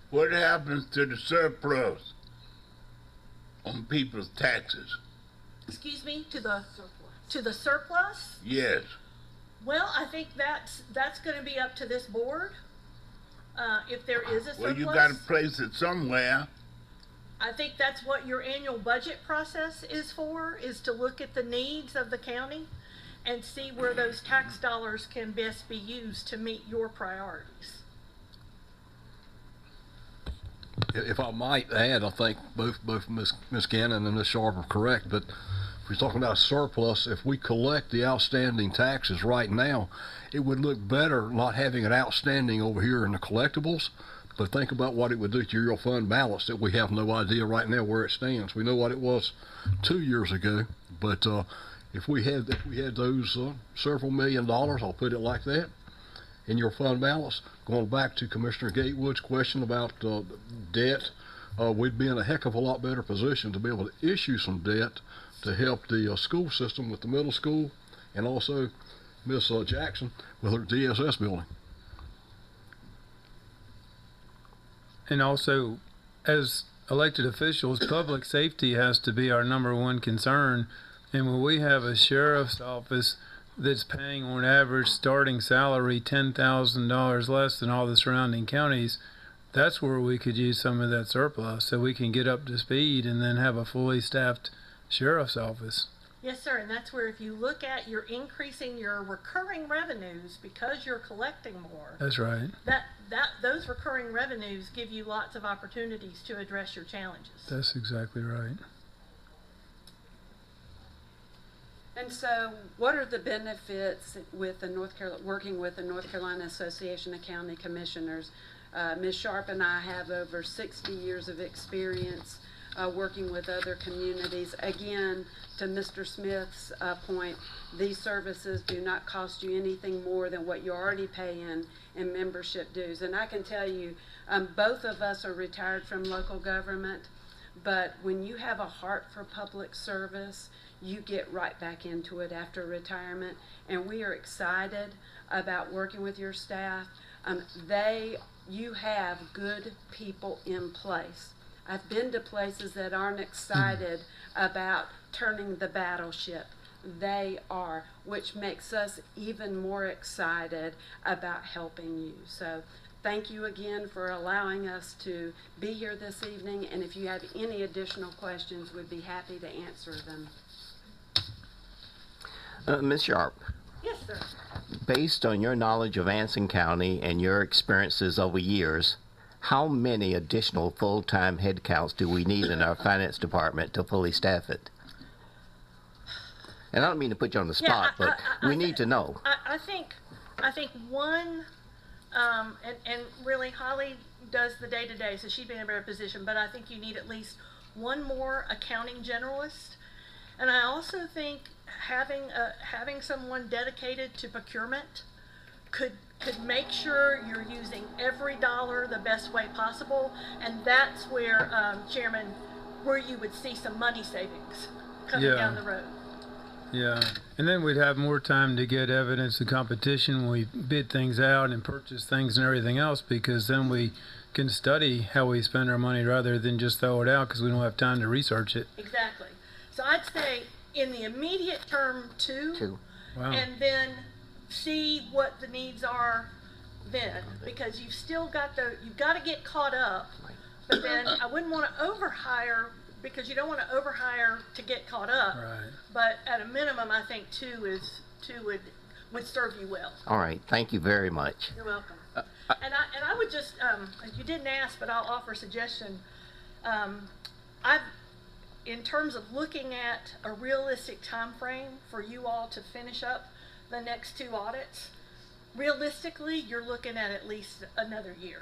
What happens to the surplus on people's taxes? Excuse me, to the surplus? Yes. Well, I think that's going to be up to this board. If there is a surplus. Well, you got to place it somewhere. I think that's what your annual budget process is for, is to look at the needs of the county and see where those tax dollars can best be used to meet your priorities. If I might add, I think both Ms. Gannon and Ms. Sharp are correct, but if we're talking about surplus, if we collect the outstanding taxes right now, it would look better not having it outstanding over here in the collectibles. But think about what it would do to your fund balance that we have no idea right now where it stands. We know what it was 2 years ago, but if we had those several $1 million, I'll put it like that, in your fund balance, going back to Commissioner Gatewood's question about debt, we'd be in a heck of a lot better position to be able to issue some debt to help the school system with the middle school, and also Miss Jackson with her DSS building. And also, as elected officials, public safety has to be our #1 concern. And when we have a sheriff's office that's paying on average starting salary $10,000 less than all the surrounding counties, that's where we could use some of that surplus so we can get up to speed and then have a fully staffed sheriff's office. Yes, sir, and that's where if you look at you're increasing your recurring revenues because you're collecting more. That's right. Those recurring revenues give you lots of opportunities to address your challenges. That's exactly right. And so, what are the benefits with working with the North Carolina Association of County Commissioners? Ms. Sharp and I have over 60 years of experience working with other communities. Again, to Mr. Smith's point, these services do not cost you anything more than what you already pay in membership dues. And I can tell you, both of us are retired from local government, but when you have a heart for public service, you get right back into it after retirement. And we are excited about working with your staff. You have good people in place. I've been to places that aren't excited about turning the battleship. They are, which makes us even more excited about helping you. So thank you again for allowing us to be here this evening. And if you have any additional questions, we'd be happy to answer them. Ms. Sharp, Yes, sir. based on your knowledge of Anson County and your experiences over years, how many additional full-time headcounts do we need in our finance department to fully staff it? And I don't mean to put you on the spot, but we need to know. I think one, and really Holly does the day-to-day, so she'd be in a better position, but I think you need at least one more accounting generalist. And I also think having someone dedicated to procurement could make sure you're using every dollar the best way possible, and that's where, Chairman, where you would see some money savings coming down the road. Yeah, and then we'd have more time to get evidence of competition when we bid things out and purchase things and everything else, because then we can study how we spend our money rather than just throw it out because we don't have time to research it. Exactly. So I'd say in the immediate term, two. Wow. And then see what the needs are then, because you've still got you've got to get caught up, but then I wouldn't want to overhire, because you don't want to overhire to get caught up. Right. But at a minimum, I think two would serve you well. All right, thank you very much. You're welcome. And I would just, you didn't ask, but I'll offer a suggestion. In terms of looking at a realistic time frame for you all to finish up the next two audits, realistically, you're looking at least another year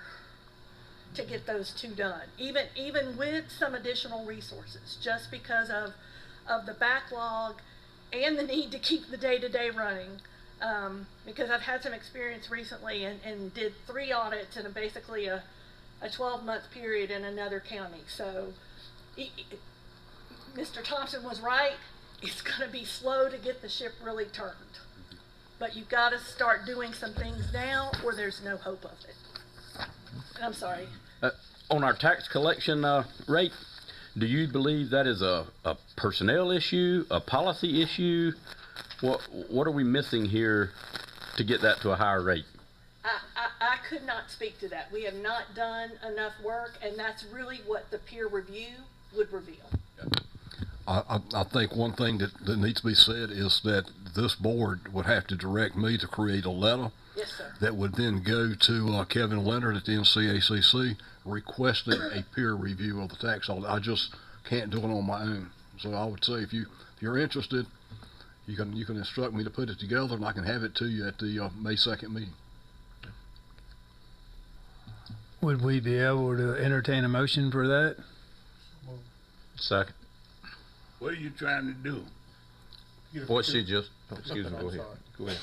to get those two done, even with some additional resources, just because of the backlog and the need to keep the day-to-day running. Because I've had some experience recently and did 3 audits in basically a 12-month period in another county. So Mr. Thompson was right. It's going to be slow to get the ship really turned. But you've got to start doing some things now or there's no hope of it. I'm sorry. On our tax collection rate, do you believe that is a personnel issue, a policy issue? What are we missing here to get that to a higher rate? I could not speak to that. We have not done enough work, and that's really what the peer review would reveal. I think one thing that needs to be said is that this board would have to direct me to create a letter. Yes, sir. That would then go to Kevin Leonard at the NCACC requesting a peer review of the tax audit. I just can't do it on my own. So I would say if you're interested, you can instruct me to put it together, and I can have it to you at the May 2nd meeting. Would we be able to entertain a motion for that? Second. What are you trying to do? What she just, excuse me, go ahead. Go ahead.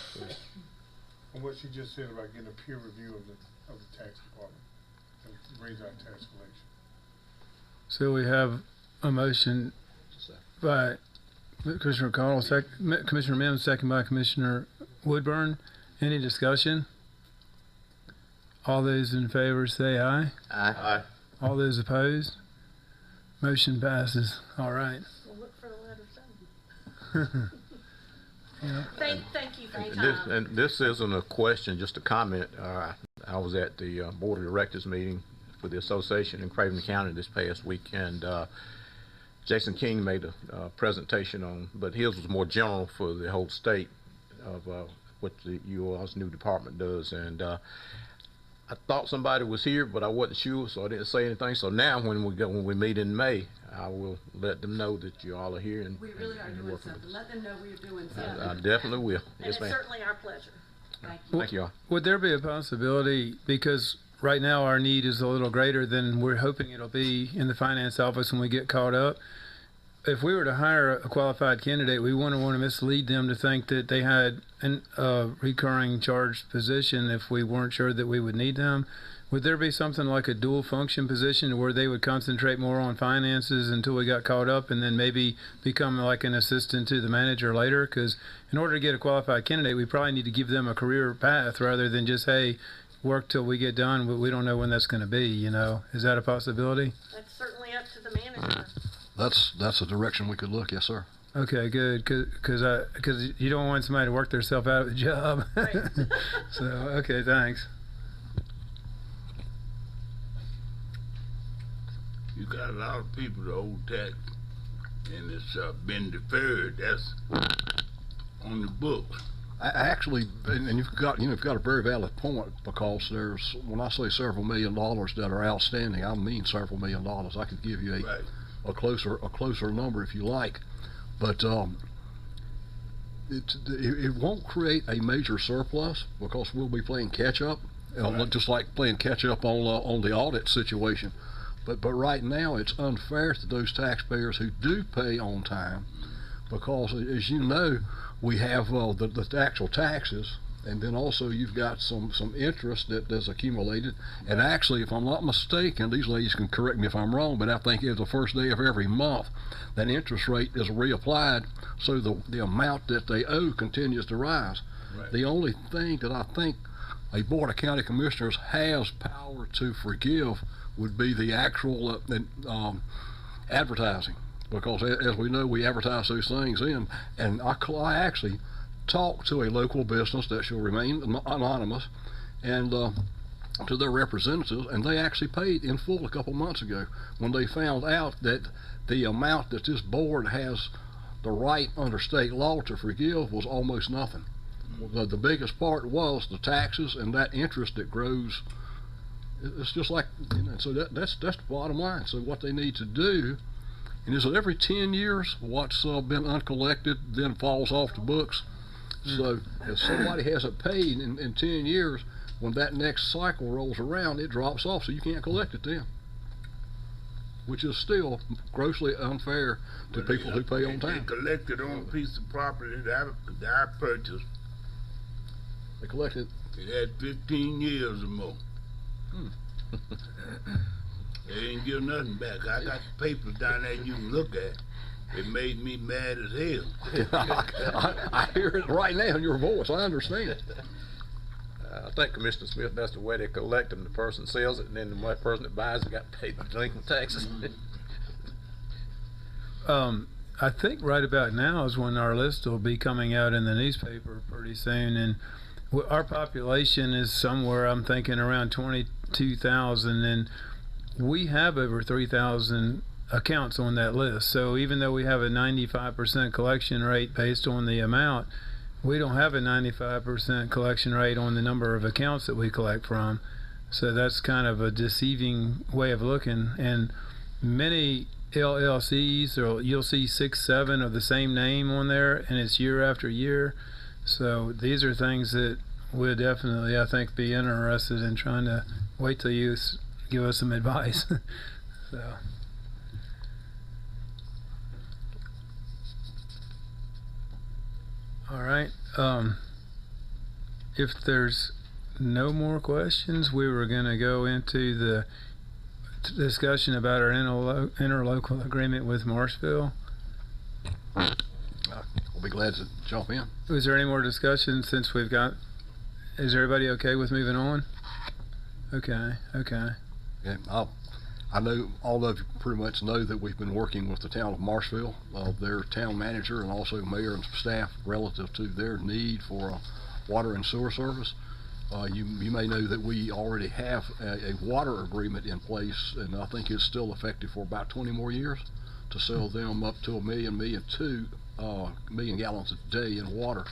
And what she just said about getting a peer review of the tax department and raise our tax collection. So we have a motion by Commissioner Connell, Commissioner Mims, second by Commissioner Woodburn. Any discussion? All those in favor say aye. Aye. All those opposed? Motion passes. All right. We'll look for the letter soon. Yeah. Thank you for your time. And this isn't a question, just a comment. I was at the Board of Directors meeting for the association in Craven County this past week, and Jason King made a presentation on, but his was more general for the whole state of what the UOL's new department does. And I thought somebody was here, but I wasn't sure, so I didn't say anything. So now when we meet in May, I will let them know that you all are here. And we really are doing something. Let them know we're doing something. I definitely will. And Yes, it's ma'am. certainly our pleasure. Thank you. Thank you all. Would there be a possibility, because right now our need is a little greater than we're hoping it'll be in the finance office when we get caught up, if we were to hire a qualified candidate, we wouldn't want to mislead them to think that they had a recurring charge position if we weren't sure that we would need them. Would there be something like a dual function position where they would concentrate more on finances until we got caught up and then maybe become like an assistant to the manager later? Because in order to get a qualified candidate, we probably need to give them a career path rather than just, hey, work till we get done, but we don't know when that's going to be, you know. Is that a possibility? That's certainly up to the manager. That's a direction we could look, yes, sir. Okay, good, because you don't want somebody to work themselves out of the job. Right. So, okay, thanks. You got a lot of people that owe tax, and it's been deferred. That's on the books. Actually, and you've got a very valid point, because there's, when I say several $1 million that are outstanding, I mean several $1 million. I could give you Right. a closer number if you like, but it won't create a major surplus because we'll be playing catch up, Right. just like playing catch up on the audit situation. But right now it's unfair to those taxpayers who do pay on time, because as you know, we have the actual taxes, and then also you've got some interest that's accumulated. And actually, if I'm not mistaken, these ladies can correct me if I'm wrong, but I think it's the first day of every month that interest rate is reapplied, so the amount that they owe continues to rise. Right. The only thing that I think a board of county commissioners has power to forgive would be the actual advertising, because as we know, we advertise those things in, and I actually talked to a local business that shall remain anonymous, and to their representatives, and they actually paid in full a couple months ago when they found out that the amount that this board has the right under state law to forgive was almost nothing. The biggest part was the taxes and that interest that grows. It's just like, so that's the bottom line. So what they need to do, and is that every 10 years what's been uncollected then falls off the books. So if somebody hasn't paid in 10 years, when that next cycle rolls around, it drops off, so you can't collect it then, which is still grossly unfair to people who pay on time. They collected on a piece of property that I purchased. They collected. It had 15 years or more. They didn't give nothing back. I got the papers down there you can look at. It made me mad as hell. I hear it right now in your voice. I understand it. I think, Commissioner Smith, that's the way they collect them. The person sells it, and then the person that buys it got paid the delinquent taxes. I think right about now is when our list will be coming out in the newspaper pretty soon, and our population is somewhere, I'm thinking, around 22,000, and we have over 3,000 accounts on that list. So even though we have a 95% collection rate based on the amount, we don't have a 95% collection rate on the number of accounts that we collect from. So that's kind of a deceiving way of looking. And many LLCs, or you'll see 6, 7 of the same name on there, and it's year after year. So these are things that we'll definitely, I think, be interested in trying to wait till you give us some advice. So. All right. If there's no more questions, we were going to go into the discussion about our interlocal agreement with Marshville. We'll be glad to jump in. Was there any more discussion since we've got? Is everybody okay with moving on? Okay. Yeah, I know all of you pretty much know that we've been working with the town of Marshville, their town manager, and also mayor and staff relative to their need for water and sewer service. You may know that we already have a water agreement in place, and I think it's still effective for about 20 more years to sell them up to 1 million gallons a day in water.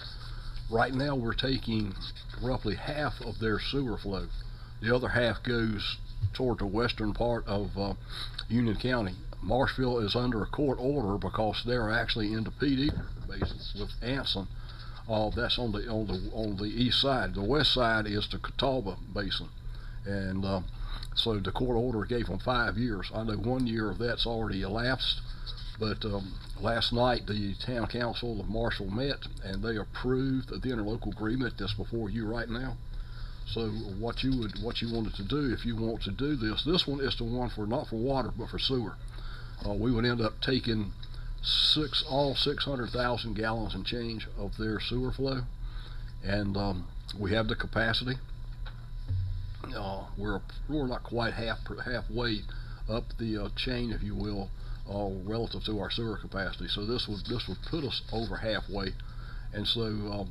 Right now we're taking roughly half of their sewer flow. The other half goes toward the western part of Union County. Marshville is under a court order because they're actually in the PD basins with Anson. That's on the east side. The west side is the Catawba Basin, and so the court order gave them 5 years. I know 1 year of that's already elapsed, but last night the town council of Marshall met and they approved the interlocal agreement that's before you right now. So what you wanted to do, if you want to do this one is the one for not for water but for sewer. We would end up taking all 600,000 gallons and change of their sewer flow, and we have the capacity. We're not quite halfway up the chain, if you will, relative to our sewer capacity. So this would put us over halfway, and so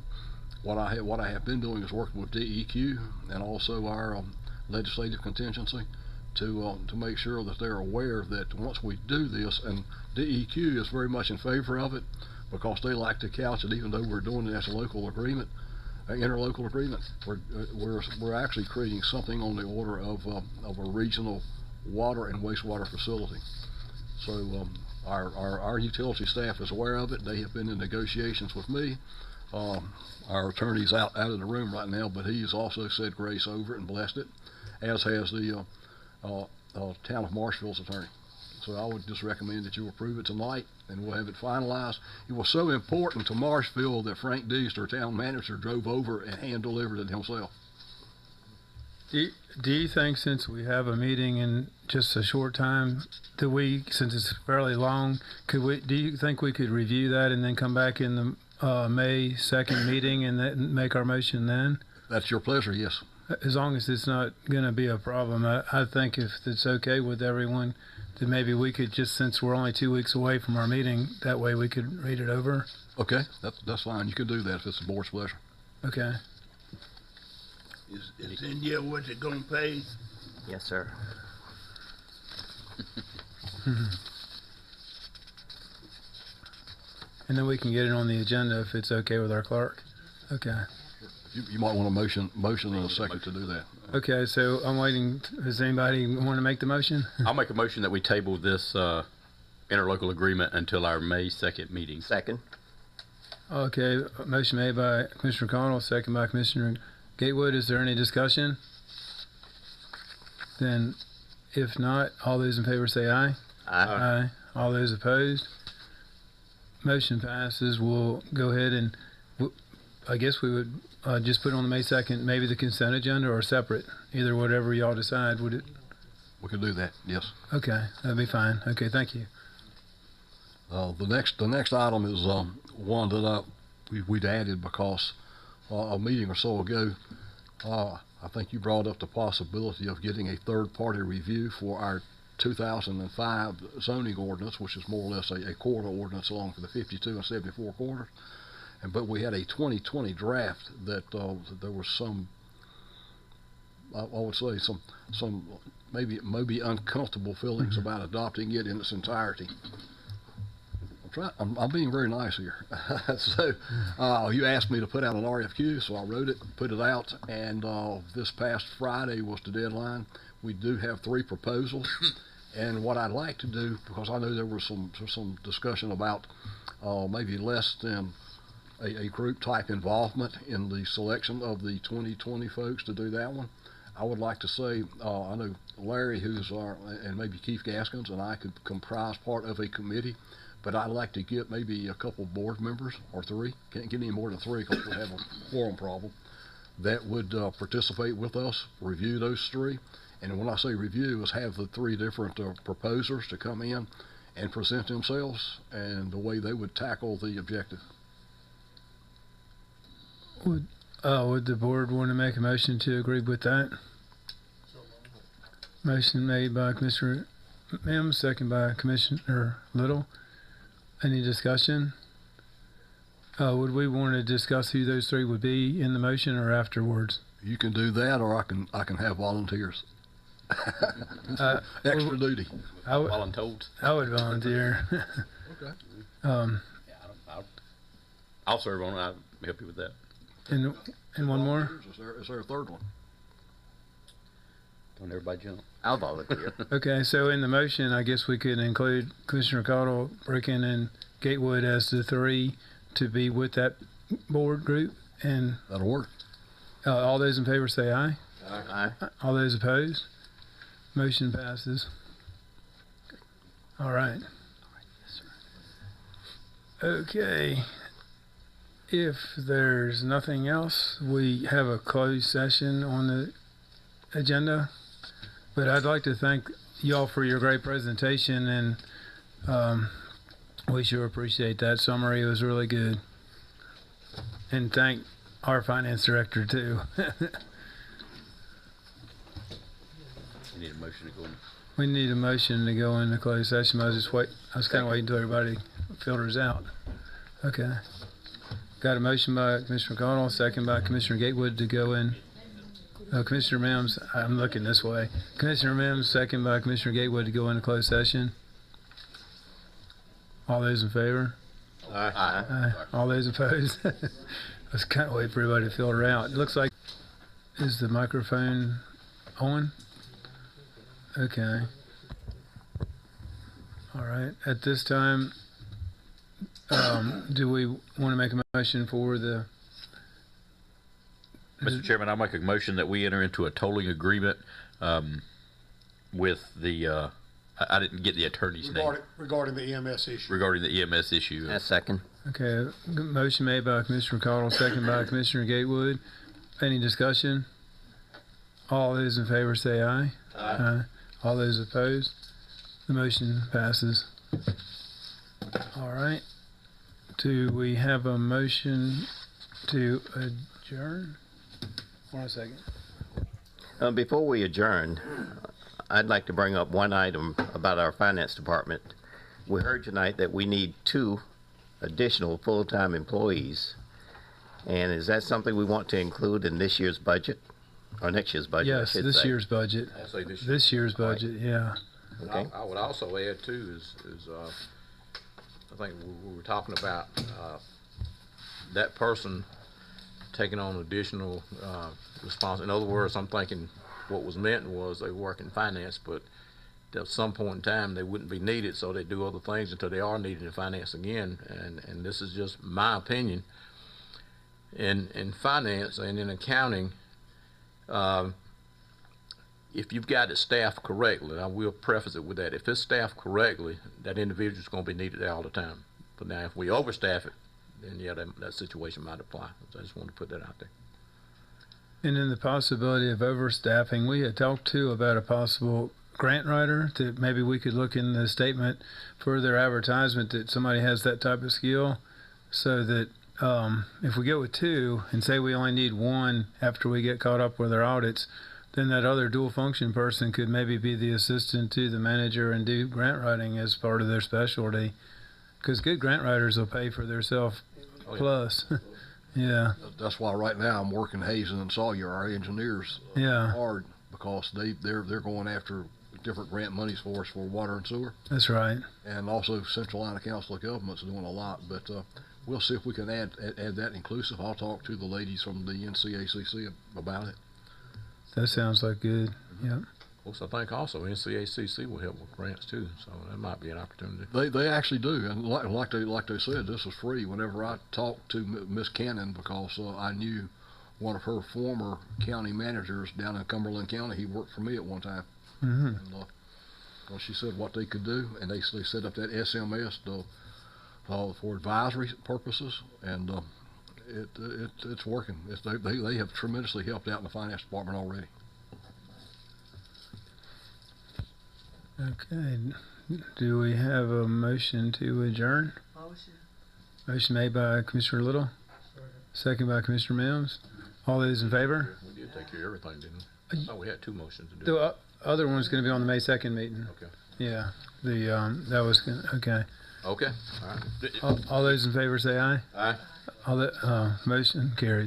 what I have been doing is working with DEQ and also our legislative contingency to make sure that they're aware that once we do this, and DEQ is very much in favor of it because they like to couch it, even though we're doing it as a local agreement, interlocal agreement, we're actually creating something on the order of a regional water and wastewater facility. So our utility staff is aware of it. They have been in negotiations with me. Our attorney's out of the room right now, but he's also said grace over it and blessed it, as has the town of Marshville's attorney. So I would just recommend that you approve it tonight, and we'll have it finalized. It was so important to Marshville that Frank Dees, our town manager, drove over and hand-delivered it himself. Do you think, since we have a meeting in just a short time, since it's fairly long, do you think we could review that and then come back in the May 2nd meeting and make our motion then? That's your pleasure, yes. as long as it's not going to be a problem, I think if it's okay with everyone, then maybe we could just, since we're only 2 weeks away from our meeting, that way we could read it over. Okay, that's fine. You can do that if it's the board's pleasure. Okay. Is India what you gonna pay? Yes, sir. And then we can get it on the agenda if it's okay with our clerk. Okay. You might want a motion in a second to do that. Okay, so I'm waiting. Does anybody want to make the motion? I'll make a motion that we table this interlocal agreement until our May 2nd meeting. Second. Okay, motion made by Commissioner Connell, second by Commissioner Gatewood. Is there any discussion? Then, if not, all those in favor say aye. Aye. All those opposed? Motion passes. We'll go ahead and, I guess we would just put on the May 2nd, maybe the consent agenda or separate, either whatever y'all decide. Would it? We can do that, yes. Okay, that'd be fine. Okay, thank you. The next item is one that we'd added because a meeting or so ago, I think you brought up the possibility of getting a third-party review for our 2005 zoning ordinance, which is more or less a quarter ordinance along for the 52 and 74 quarters. But we had a 2020 draft that there was some, I would say, some maybe uncomfortable feelings about adopting it in its entirety. I'm being very nice here. So you asked me to put out an RFQ, so I wrote it, put it out, and this past Friday was the deadline. We do have 3 proposals, and what I'd like to do, because I know there was some discussion about maybe less than a group type involvement in the selection of the 2020 folks to do that one. I would like to say, I know Larry, and maybe Keith Gaskins, and I could comprise part of a committee, but I'd like to get maybe a couple board members, or 3, can't get any more than 3 because we have a quorum problem, that would participate with us, review those 3. And when I say review, is have the 3 different proposers to come in and present themselves and the way they would tackle the objective. Would the board want to make a motion to agree with that? Motion made by Commissioner Mims, second by Commissioner Little. Any discussion? Would we want to discuss who those 3 would be in the motion or afterwards? You can do that, or I can have volunteers. Extra duty. Voluntold. I would volunteer. Okay. I'll serve on it. I'll help you with that. And one more? Is there a third one? Don't everybody jump. I'll volunteer. Okay, so in the motion, I guess we could include Commissioner Cottle, Bricken, and Gatewood as the 3 to be with that board group. And That'll work. all those in favor say aye. Aye. All those opposed? Motion passes. All right. Okay. If there's nothing else, we have a closed session on the agenda. But I'd like to thank y'all for your great presentation, and we sure appreciate that summary. It was really good. And thank our finance director too. You need a motion to go in. We need a motion to go into closed session. I was kind of waiting until everybody filters out. Okay. Got a motion by Commissioner Connell, second by Commissioner Gatewood to go in. Commissioner Mims, I'm looking this way. Commissioner Mims, second by Commissioner Gatewood to go into closed session. All those in favor? Aye. Aye. All those opposed? I was kind of waiting for everybody to filter out. It looks like, is the microphone on? Okay. All right. At this time, do we want to make a motion for the... Mr. Chairman, I'll make a motion that we enter into a tolling agreement with the, I didn't get the attorney's name. Regarding the EMS issue. Regarding the EMS issue. A second. Okay, motion made by Commissioner Cottle, second by Commissioner Gatewood. Any discussion? All those in favor say aye. Aye. All those opposed? The motion passes. All right. Do we have a motion to adjourn? 1 second. Before we adjourn, I'd like to bring up one item about our finance department. We heard tonight that we need 2 additional full-time employees. And is that something we want to include in this year's budget? Or next year's budget, I Yes, should this say. year's budget. I'll say this year. This year's budget, yeah. Okay. I would also add too is I think we were talking about that person taking on additional response. In other words, I'm thinking what was meant was they work in finance, but at some point in time they wouldn't be needed, so they do other things until they are needed in finance again. And this is just my opinion. In finance and in accounting, if you've got it staffed correctly, I will preface it with that. If it's staffed correctly, that individual is going to be needed there all the time. But now, if we overstaff it, then yeah, that situation might apply. So I just want to put that out there. And then the possibility of overstaffing, we had talked too about a possible grant writer that maybe we could look in the statement for their advertisement that somebody has that type of skill, so that if we go with 2 and say we only need 1 after we get caught up with our audits, then that other dual function person could maybe be the assistant to the manager and do grant writing as part of their specialty. Because good grant writers will pay for themselves plus. Yeah. That's why right now I'm working Hazen and Sawyer, our engineers, Yeah. hard, because they're going after different grant monies for us for water and sewer. That's right. And also Central Line of Council of Governments are doing a lot, but we'll see if we can add that inclusive. I'll talk to the ladies from the NCACC about it. That sounds like good. Yeah. Also, I think also NCACC will help with grants too, so that might be an opportunity. They actually do, and like they said, this was free. Whenever I talked to Miss Cannon, because I knew one of her former county managers down in Cumberland County, he worked for me at one time. Mm-hmm. And, well, she said what they could do, and they set up that SMS for advisory purposes, and it's working. They have tremendously helped out in the finance department already. Okay. Do we have a motion to adjourn? Motion made by Commissioner Little. Second by Commissioner Mims. All those in favor? We did take care of everything, didn't we? Oh, we had 2 motions to do. The other one's going to be on the May 2nd meeting. Okay. Yeah. That was gonna, okay. Okay. All right. All those in favor say aye. Aye. Motion carries.